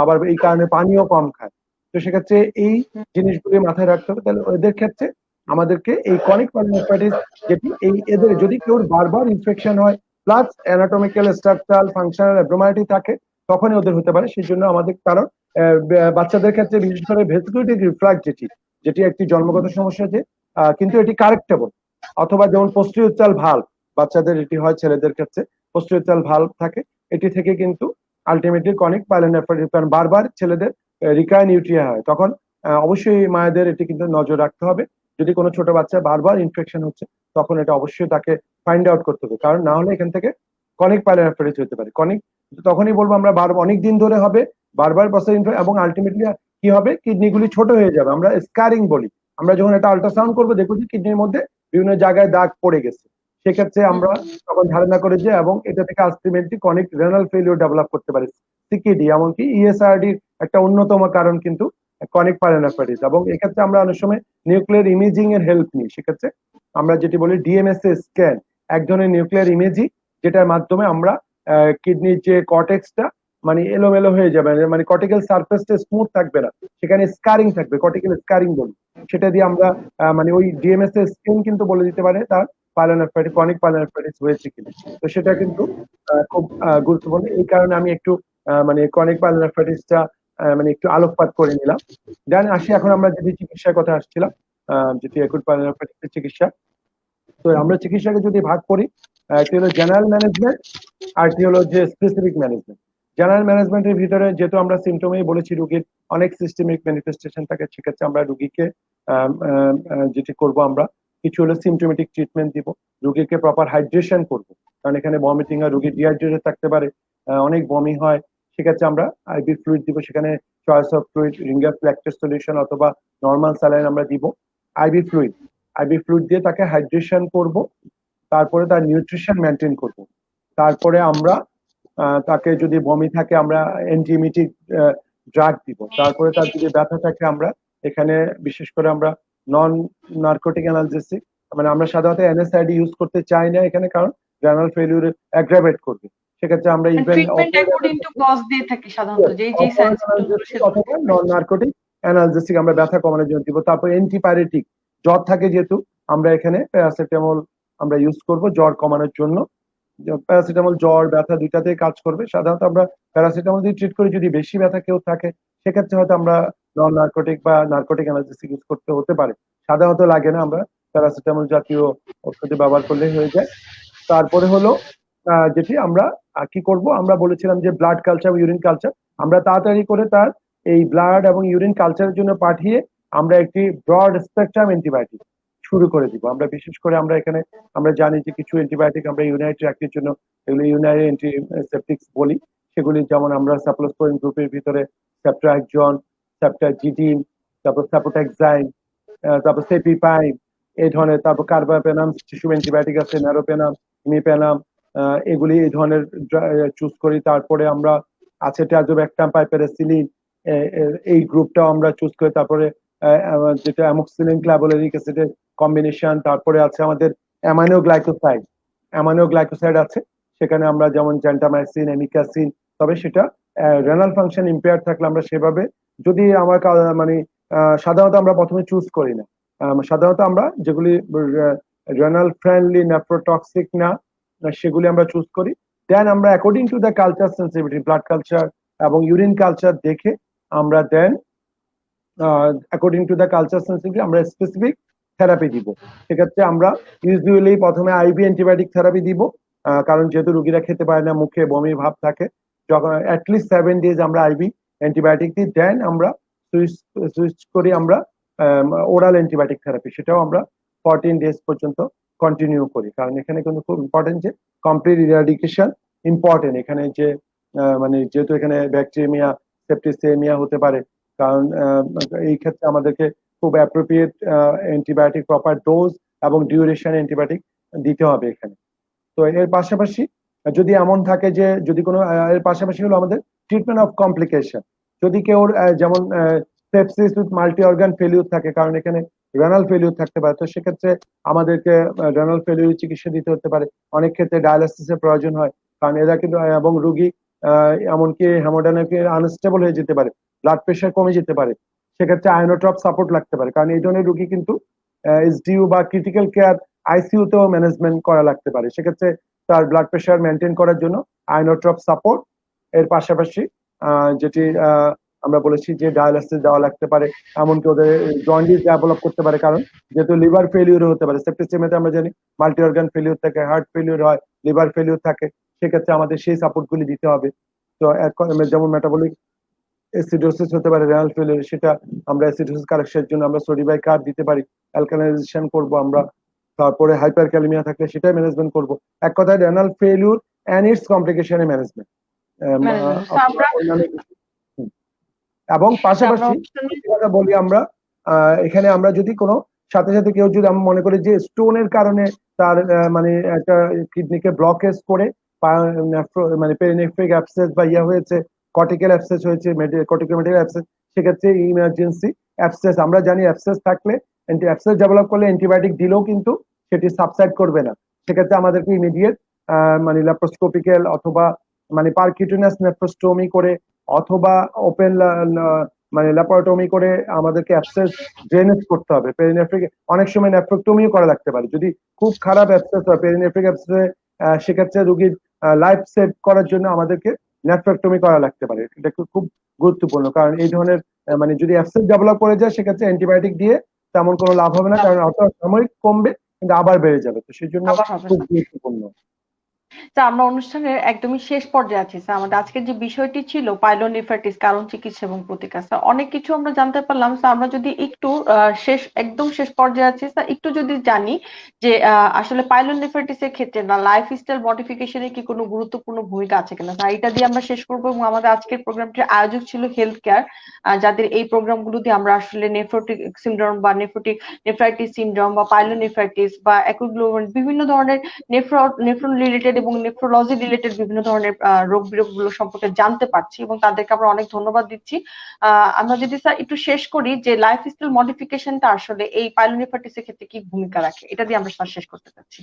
আবার এই কারণে পানিও কম খায়। তো সেক্ষেত্রে এই জিনিসগুলি মাথায় রাখতে হবে। তাহলে এদের ক্ষেত্রে আমাদেরকে এই ক্রনিক পাইলোনেফ্রাইটিস, যেটি এই এদের যদি কেউ বারবার ইনফেকশন হয় plus anatomical structural functional abnormality থাকে, তখনই ওদের হতে পারে। সেই জন্য আমাদের, কারণ বাচ্চাদের ক্ষেত্রে বিশেষ করে ভেসিকুলেটিভ রিফ্লাক্স যেটি একটি জন্মগত সমস্যা, যে কিন্তু এটি কারেক্টেবল, অথবা যেমন পোস্টিরিয়র ভালভ বাচ্চাদের এটি হয়, ছেলেদের ক্ষেত্রে পোস্টিরিয়র ভালভ থাকে, এটি থেকে কিন্তু আলটিমেটলি ক্রনিক পাইলোনেফ্রাইটিস, কারণ বারবার ছেলেদের রিকারেন্ট ইউটিআই হয়, তখন অবশ্যই মায়েদের এটি কিন্তু নজর রাখতে হবে। যদি কোনো ছোট বাচ্চা বারবার ইনফেকশন হচ্ছে, তখন এটা অবশ্যই তাকে ফাইন্ড আউট করতে হবে, কারণ না হলে এখান থেকে ক্রনিক পাইলোনেফ্রাইটিস হতে পারে। ক্রনিক তখনই বলবো আমরা, অনেক দিন ধরে হবে, বারবার এবং আলটিমেটলি কি হবে, কিডনিগুলি ছোট হয়ে যাবে, আমরা স্কারিং বলি। আমরা যখন একটা আল্ট্রাসাউন্ড করবো, দেখবো যে কিডনির মধ্যে বিভিন্ন জায়গায় দাগ পড়ে গেছে, সেক্ষেত্রে আমরা তখন ধারণা করে যে, এবং এটা থেকে ultimately chronic renal failure develop করতে পারে, সিকিডি, এমনকি ইএসআরডির একটা অন্যতম কারণ কিন্তু ক্রনিক পাইলোনেফ্রাইটিস। এবং এক্ষেত্রে আমরা অনেক সময় নিউক্লিয়ার ইমেজিং এর হেল্প নিই। সেক্ষেত্রে আমরা যেটি বলি ডিএমএসএ স্ক্যান, এক ধরনের নিউক্লিয়ার ইমেজিং, যেটার মাধ্যমে আমরা কিডনির যে কর্টেক্সটা মানে এলোমেলো হয়ে যাবে, মানে কর্টিক্যাল সারফেসটা স্মুথ থাকবে না, সেখানে স্কারিং থাকবে, কর্টিক্যাল স্কারিং বলি। সেটা দিয়ে আমরা মানে ওই ডিএমএসএ স্ক্যান কিন্তু বলে দিতে পারে তার পাইলোনেফ্রাইটিস, ক্রনিক পাইলোনেফ্রাইটিস হয়েছে কিনা। তো সেটা কিন্তু খুব গুরুত্বপূর্ণ। এই কারণে আমি একটু মানে ক্রনিক পাইলোনেফ্রাইটিসটা মানে একটু আলোকপাত করে নিলাম। দেন আসি এখন আমরা যদি চিকিৎসার কথা আসছিলাম, যেটি অ্যাকুট পাইলোনেফ্রাইটিসের চিকিৎসা। তো আমরা চিকিৎসাকে যদি ভাগ করি, একটি হলো জেনারেল ম্যানেজমেন্ট, আর একটি হলো যে স্পেসিফিক ম্যানেজমেন্ট। জেনারেল ম্যানেজমেন্টের ভিতরে যেহেতু আমরা সিমটমেই বলেছি রোগীর অনেক সিস্টেমিক ম্যানিফেস্টেশন থাকে, সেক্ষেত্রে আমরা রোগীকে যেটি করব, আমরা কিছু হলো সিমটোমেটিক ট্রিটমেন্ট দিব, রোগীকে প্রপার হাইড্রেশন করব, কারণ এখানে ভমিটিং হয়, রোগী ডিহাইড্রেটেড থাকতে পারে, অনেক বমি হয়, সেক্ষেত্রে আমরা আইভি ফ্লুইড দিব, সেখানে choice of fluid ringer lactase solution অথবা নর্মাল স্যালাইন আমরা দিব। আইভি ফ্লুইড দিয়ে তাকে হাইড্রেশন করব, তারপরে তার নিউট্রিশন মেনটেন করব, তারপরে আমরা তাকে যদি বমি থাকে আমরা অ্যান্টিমিটিক ড্রাগ দিব, তারপরে তার যদি ব্যথা থাকে আমরা এখানে বিশেষ করে আমরা নন নার্কোটিক অ্যানালজেসিক, মানে আমরা সাধারণত এনএসআইডি ইউজ করতে চাই না এখানে, কারণ রেনাল ফেলিউর অ্যাগ্রাভেট করবে। সেক্ষেত্রে আমরা even treatment according to cause দিয়ে থাকি সাধারণত, যেই সাইন সিম্পটমস গুলো সেরকম অথবা নন নার্কোটিক অ্যানালজেসিক আমরা ব্যথা কমানোর জন্য দিব। তারপর অ্যান্টিপাইরেটিক, জ্বর থাকে যেহেতু আমরা এখানে প্যারাসিটামল আমরা ইউজ করব জ্বর কমানোর জন্য। প্যারাসিটামল জ্বর ব্যথা দুইটাতেই কাজ করবে। সাধারণত আমরা প্যারাসিটামল দিয়ে ট্রিট করি, যদি বেশি ব্যথা কেউ থাকে সেক্ষেত্রে হয়তো আমরা নন নার্কোটিক বা নার্কোটিক অ্যানালজেসিক ইউজ করতে হতে পারে। সাধারণত লাগে না, আমরা প্যারাসিটামল জাতীয় ওষুধ ব্যবহার করলেই হয়ে যায়। তারপরে হলো যেটি আমরা কি করব, আমরা বলেছিলাম যে ব্লাড কালচার, ইউরিন কালচার আমরা তাড়াতাড়ি করে তার এই ব্লাড এবং ইউরিন কালচারের জন্য পাঠিয়ে আমরা একটি ব্রড স্পেকট্রাম অ্যান্টিবায়োটিক শুরু করে দিব। আমরা বিশেষ করে আমরা এখানে আমরা জানি যে কিছু অ্যান্টিবায়োটিক আমরা ইউনাইট ট্র্যাক্টের জন্য, এগুলো ইউনাইট অ্যান্টিসেপটিক্স বলি, সেগুলি যেমন আমরা সাপ্লোস্পোরিন গ্রুপের ভিতরে সেপ্ট্রাকজন, সেপ্টাজিডিন, তারপর সাপোটেক্সাইন, তারপর সেপিপাইন, এই ধরনের, তারপর কার্বাপেনাম শিশু অ্যান্টিবায়োটিক আছে, ন্যারোপেনাম, ইমিপেনাম, এগুলি এই ধরনের চুজ করি। তারপরে আমরা আছে ট্যাজোব্যাকটাম, পাইপেরাসিলিন, এই গ্রুপটাও আমরা চুজ করি। তারপরে যেটা অ্যামোক্সিলিন ক্লাভোলেরিক অ্যাসিডের কম্বিনেশন। তারপরে আছে আমাদের অ্যামাইনো গ্লাইকোসাইড আছে, সেখানে আমরা যেমন জেন্টামাইসিন, এমিকাসিন, তবে সেটা রেনাল ফাংশন ইম্পেয়ার থাকলে আমরা সেভাবে, যদি আমার মানে সাধারণত আমরা প্রথমে চুজ করি না। সাধারণত আমরা যেগুলি রেনাল ফ্রেন্ডলি, নেফ্রোটক্সিক না, সেগুলি আমরা চুজ করি। দেন আমরা according to the culture sensitivity, blood culture এবং ইউরিন কালচার দেখে আমরা then according to the culture sensitivity আমরা স্পেসিফিক থেরাপি দিব। সেক্ষেত্রে আমরা ইউজুয়ালি প্রথমে আইভি অ্যান্টিবায়োটিক থেরাপি দিব, কারণ যেহেতু রুগীরা খেতে পারে না, মুখে বমি ভাব থাকে, যখন অ্যাটলিস্ট 7 ডেজ আমরা আইভি অ্যান্টিবায়োটিক দিই। দেন আমরা সুইচ করি আমরা ওরাল অ্যান্টিবায়োটিক থেরাপি, সেটাও আমরা 14 ডেজ পর্যন্ত কন্টিনিউ করি। কারণ এখানে কিন্তু খুব ইম্পর্টেন্ট যে কমপ্লিট ইরাডিকেশন ইম্পর্টেন্ট এখানে, যে মানে যেহেতু এখানে ব্যাকটেরিয়া, সেপ্টিসেমিয়া হতে পারে, কারণ এই ক্ষেত্রে আমাদেরকে খুব অ্যাপ্রোপ্রিয়েট অ্যান্টিবায়োটিক প্রপার ডোজ এবং ডিউরেশন অ্যান্টিবায়োটিক দিতে হবে এখানে। তো এর পাশাপাশি যদি এমন থাকে যে যদি কোনো এর পাশাপাশি হলো আমাদের ট্রিটমেন্ট অফ কমপ্লিকেশন, যদি কেউ যেমন sepsis with multi organ failure থাকে, কারণ এখানে রেনাল ফেলিউর থাকতে পারে, তো সেক্ষেত্রে আমাদেরকে রেনাল ফেলিউর চিকিৎসা দিতে হতে পারে। অনেক ক্ষেত্রে ডায়ালিসিসের প্রয়োজন হয়, কারণ এরা কিন্তু এবং রুগী এমনকি হেমোডাইনামিক আনস্টেবল হয়ে যেতে পারে, ব্লাড প্রেশার কমে যেতে পারে, সেক্ষেত্রে আয়োনোট্রপ সাপোর্ট লাগতে পারে। কারণ এই ধরনের রুগী কিন্তু এসডিইউ বা ক্রিটিক্যাল কেয়ার আইসিইউতেও ম্যানেজমেন্ট করা লাগতে পারে। সেক্ষেত্রে তার ব্লাড প্রেশার মেনটেন করার জন্য আয়োনোট্রপ সাপোর্ট, এর পাশাপাশি যেটি আমরা বলেছি যে ডায়ালিসিস দেওয়া লাগতে পারে, এমনকি ওদের জন্ডিস ডেভেলপ করতে পারে, কারণ যেহেতু লিভার ফেলিউর হতে পারে। সেপ্টিসেমিয়াতে আমরা জানি মাল্টি অর্গান ফেলিউর থাকে, হার্ট ফেলিউর হয়, লিভার ফেলিউর থাকে, সেক্ষেত্রে আমাদের সেই সাপোর্ট গুলি দিতে হবে। তো যেমন মেটাবলিক অ্যাসিডোসিস হতে পারে, রেনাল ফেলিউর, সেটা আমরা অ্যাসিডোসিস কারেকশনের জন্য আমরা সোডিবাই কার্ব দিতে পারি, অ্যালকালাইজেশন করব আমরা। তারপরে হাইপারক্যালেমিয়া থাকলে সেটা ম্যানেজমেন্ট করব। এক কথায় রেনাল ফেলিউর এন্ড ইটস কমপ্লিকেশনের ম্যানেজমেন্ট। এবং পাশাপাশি কথা বলি আমরা, এখানে আমরা যদি কোনো সাথে সাথে কেউ যদি আমরা মনে করি যে স্টোনের কারণে তার মানে একটা কিডনিকে ব্লকেজ করে মানে পেরিনেফ্রিক অ্যাবসেস বা ইয়া হয়েছে, কর্টিক্যাল অ্যাবসেস হয়েছে, কর্টিকোমেটাল অ্যাবসেস, সেক্ষেত্রে ইমার্জেন্সি অ্যাবসেস, আমরা জানি অ্যাবসেস থাকলে অ্যাবসেস ডেভেলপ করলে অ্যান্টিবায়োটিক দিলেও কিন্তু সেটি সাবসাইড করবে না। সেক্ষেত্রে আমাদেরকে ইমিডিয়েট মানে ল্যাপ্রোস্কোপিক্যাল অথবা মানে পারকিউটেনাস নেফ্রোস্টোমি করে অথবা ওপেন মানে ল্যাপারোটমি করে আমাদেরকে অ্যাবসেস ড্রেনেজ করতে হবে। পেরিনেফ্রিক অনেক সময় নেফ্রোক্টমিও করা লাগতে পারে যদি খুব খারাপ অ্যাবসেস হয় পেরিনেফ্রিক অ্যাবসেসে, সেক্ষেত্রে রোগীর লাইফ সেভ করার জন্য আমাদেরকে নেফ্রোক্টমি করা লাগতে পারে। এটা খুব গুরুত্বপূর্ণ, কারণ এই ধরনের মানে যদি অ্যাবসেস ডেভেলপ করে যায় সেক্ষেত্রে অ্যান্টিবায়োটিক দিয়ে তেমন কোনো লাভ হবে না, কারণ অর্থাৎ সাময়িক কমবে কিন্তু আবার বেড়ে যাবে। তো সেই জন্য খুব গুরুত্বপূর্ণ। আমরা অনুষ্ঠানের একদমই শেষ পর্যায়ে আছি স্যার। আমাদের আজকের যে বিষয়টি ছিল পাইলোনেফ্রাইটিস, কারণ, চিকিৎসা এবং প্রতিকার, স্যার অনেক কিছু আমরা জানতে পারলাম। স্যার আমরা যদি একটু একদম শেষ পর্যায়ে আছি স্যার, একটু যদি জানি যে আসলে পাইলোনেফ্রাইটিসের ক্ষেত্রে না লাইফস্টাইল মডিফিকেশনের কি কোনো গুরুত্বপূর্ণ ভূমিকা আছে কিনা স্যার, এটা দিয়ে আমরা শেষ করবো। এবং আমাদের আজকের প্রোগ্রামটির আয়োজক ছিল হেলথ কেয়ার, যাদের এই প্রোগ্রামগুলো দিয়ে আমরা আসলে নেফ্রোটিক সিনড্রোম বা নেফ্রাইটিস সিনড্রোম বা পাইলোনেফ্রাইটিস বা বিভিন্ন ধরনের নেফ্রন রিলেটেড এবং নেফ্রোলজি রিলেটেড বিভিন্ন ধরনের রোগ বিরোগগুলো সম্পর্কে জানতে পারছি, এবং তাদেরকে আমরা অনেক ধন্যবাদ দিচ্ছি। আমরা যদি স্যার একটু শেষ করি যে লাইফস্টাইল মডিফিকেশনটা আসলে এই পাইলোনেফ্রাইটিসের ক্ষেত্রে কি ভূমিকা রাখে, এটা দিয়ে আমরা স্যার শেষ করতে চাচ্ছি।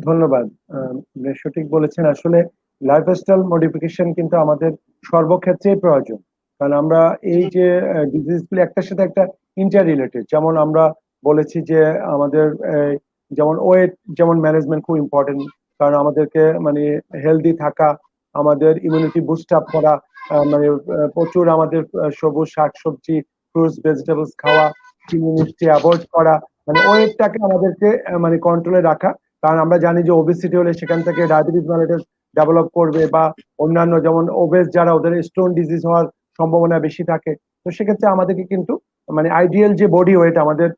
ধন্যবাদ। আপনি সঠিক বলেছেন। আসলে লাইফস্টাইল মডিফিকেশন কিন্তু আমাদের সর্বক্ষেত্রেই প্রয়োজন। কারণ আমরা এই যে ডিজিজগুলি একটার সাথে একটা ইন্টার রিলেটেড। যেমন আমরা বলেছি যে আমাদের যেমন ওয়েট যেমন ম্যানেজমেন্ট খুব ইম্পর্টেন্ট। কারণ আমাদেরকে মানে হেলদি থাকা, আমাদের ইমিউনিটি বুস্ট আপ করা, মানে প্রচুর আমাদের সবুজ শাকসবজি, ফ্রুটস, ভেজিটেবলস খাওয়া, চিনি মিষ্টি অ্যাভয়েড করা, মানে ওয়েটটাকে আমাদেরকে মানে কন্ট্রোলে রাখা। কারণ আমরা জানি যে ওবেসিটি হলে সেখান থেকে ডায়াবেটিস মেলাইটাস ডেভেলপ করবে, বা অন্যান্য যেমন ওবেস যারা ওদের স্টোন ডিজিজ হওয়ার সম্ভাবনা বেশি থাকে। তো সেক্ষেত্রে আমাদেরকে কিন্তু মানে আইডিয়াল যে বডি ওয়েট আমাদের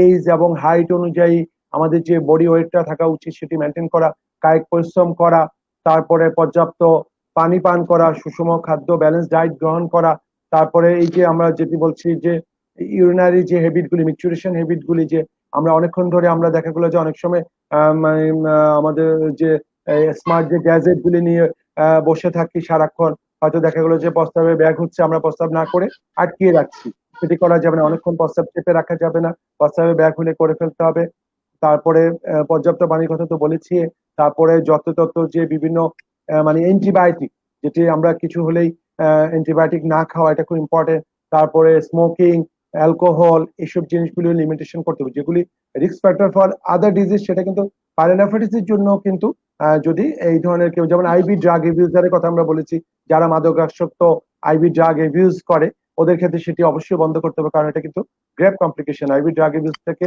এজ এবং হাইট অনুযায়ী আমাদের যে বডি ওয়েটটা থাকা উচিত সেটি মেনটেন করা, কায়িক পরিশ্রম করা, তারপরে পর্যাপ্ত পানি পান করা, সুষম খাদ্য ব্যালেন্স ডায়েট গ্রহণ করা, তারপরে এই যে আমরা যেটি বলছি যে ইউরিনারি যে হ্যাবিট গুলি, মিকচুরেশন হ্যাবিট গুলি, যে আমরা অনেকক্ষণ ধরে আমরা দেখা গেলো যে অনেক সময় মানে আমাদের যে স্মার্ট যে গ্যাজেট গুলি নিয়ে বসে থাকি সারাক্ষণ, হয়তো দেখা গেলো যে প্রস্রাবের ব্যাগ হচ্ছে, আমরা প্রস্রাব না করে আটকিয়ে রাখছি। সেটি করা যাবে না, অনেকক্ষণ প্রস্রাব চেপে রাখা যাবে না, প্রস্রাবের ব্যাগ হলে করে ফেলতে হবে। তারপরে পর্যাপ্ত পানির কথা তো বলেছি। তারপরে যত্রতত্র যে বিভিন্ন মানে অ্যান্টিবায়োটিক, যেটি আমরা কিছু হলেই অ্যান্টিবায়োটিক না খাওয়া, এটা খুব ইম্পর্টেন্ট। তারপরে স্মোকিং, অ্যালকোহল, এইসব জিনিসগুলো লিমিটেশন করতে হবে, যেগুলি risk factor for other disease. সেটা কিন্তু পাইলোনেফ্রাইটিসের জন্য কিন্তু যদি এই ধরনের কেউ, যেমন আইভি ড্রাগ ইউজারের কথা আমরা বলেছি, যারা মাদকাসক্ত আইভি ড্রাগ ইউজ করে ওদের ক্ষেত্রে সেটি অবশ্যই বন্ধ করতে হবে, কারণ এটা কিন্তু grave complication. IV drug use থেকে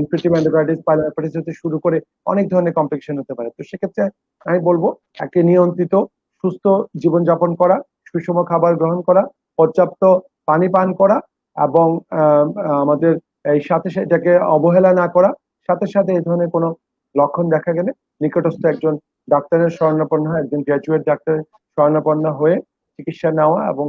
ইনফেক্টিভ এন্ডোকার্ডিস, পাইলোনেফ্রাইটিস হতে শুরু করে অনেক ধরনের কমপ্লিকেশন হতে পারে। তো সেক্ষেত্রে আমি বলবো একটি নিয়ন্ত্রিত সুস্থ জীবনযাপন করা, সুষম খাবার গ্রহণ করা, পর্যাপ্ত পানি পান করা, এবং আমাদের এই সাথে এটাকে অবহেলা না করা। সাথে সাথে এই ধরনের কোনো লক্ষণ দেখা গেলে নিকটস্থ একজন ডাক্তারের শরণাপন্ন হয়, একজন গ্র্যাজুয়েট ডাক্তারের শরণাপন্ন হয়ে চিকিৎসা নেওয়া, এবং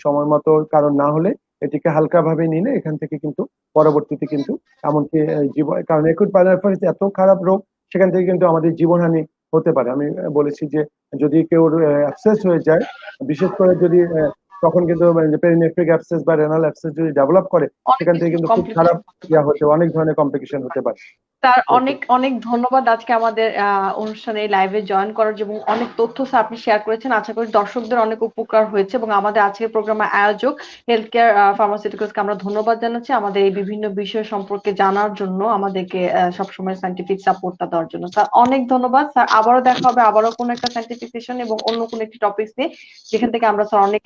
সময় মতো কারণ না হলে এটিকে হালকাভাবে নিলে এখান থেকে কিন্তু পরবর্তীতে কিন্তু এমনকি জীবন, কারণ একুট পাইলোনেফ্রাইটিস এত খারাপ রোগ, সেখান থেকে কিন্তু আমাদের জীবনহানি হতে পারে। আমি বলেছি যে যদি কেউ অ্যাবসেস হয়ে যায়, বিশেষ করে যদি তখন কিন্তু পেরিনেফ্রিক অ্যাবসেস বা রেনাল অ্যাবসেস যদি ডেভেলপ করে, অনেক সেখান থেকে কিছু কিন্তু খুব খারাপ কমপ্লিকেশন হতে, অনেক ধরনের কমপ্লিকেশন হতে পারে। স্যার। অনেক অনেক ধন্যবাদ আজকে আমাদের অনুষ্ঠানে লাইভে জয়েন করার জন্য। অনেক তথ্য স্যার আপনি শেয়ার করেছেন, আশা করি দর্শকদের অনেক উপকার হয়েছে। এবং আমাদের আজকের প্রোগ্রামের আয়োজক হেলথ কেয়ার ফার্মাসিউটিক্যালসকে আমরা ধন্যবাদ জানাচ্ছি আমাদের এই বিভিন্ন বিষয় সম্পর্কে জানার জন্য, আমাদেরকে সবসময় সাইন্টিফিক সাপোর্টটা দেওয়ার জন্য। স্যার অনেক ধন্যবাদ স্যার। আবারও দেখা হবে, আবারও কোনো একটা সাইন্টিফিক সেশন এবং অন্য কোনো একটি টপিক নিয়ে, যেখান থেকে আমরা স্যার অনেক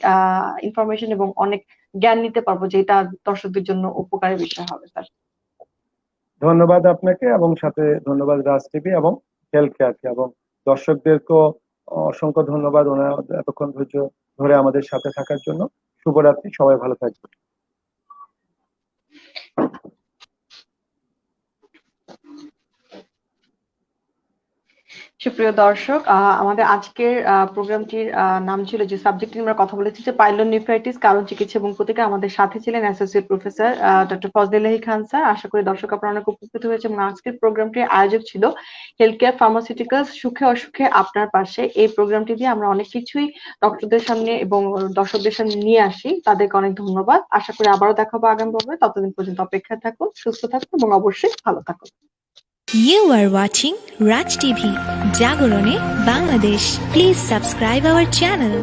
ইনফরমেশন এবং অনেক জ্ঞান নিতে পারবো, যেটা দর্শকদের জন্য উপকারী বিষয় হবে স্যার। ধন্যবাদ আপনাকে, এবং সাথে ধন্যবাদ রাজ টিভি এবং হেলথ কেয়ারকে, এবং দর্শকদেরকেও অসংখ্য ধন্যবাদ ওনারা এতক্ষণ ধৈর্য ধরে আমাদের সাথে থাকার জন্য। শুভরাত্রি, সবাই ভালো থাকবেন। সুপ্রিয় দর্শক, আমাদের আজকের প্রোগ্রামটির নাম ছিল, যে সাবজেক্ট নিয়ে আমরা কথা বলেছি, যে পাইলোনেফ্রাইটিস কারণ, চিকিৎসা এবং প্রতিকার। আমাদের সাথে ছিলেন অ্যাসোসিয়েট প্রফেসর ডক্টর ফজলিলাহি খান স্যার। আশা করি দর্শক আপনারা অনেক উপকৃত হয়েছে। এবং আজকের প্রোগ্রামটির আয়োজক ছিল হেলথ কেয়ার ফার্মাসিউটিক্যালস, সুখে অসুখে আপনার পাশে। এই প্রোগ্রামটি দিয়ে আমরা অনেক কিছুই ডক্টরদের সামনে এবং দর্শকদের সামনে নিয়ে আসি। তাদেরকে অনেক ধন্যবাদ। আশা করি আবারও দেখা হবে আগামী পর্বে। ততদিন পর্যন্ত অপেক্ষায় থাকুন, সুস্থ থাকুন এবং অবশ্যই ভালো থাকুন। You are watching Raj TV, Jagorone, Bangladesh. Please subscribe our channel.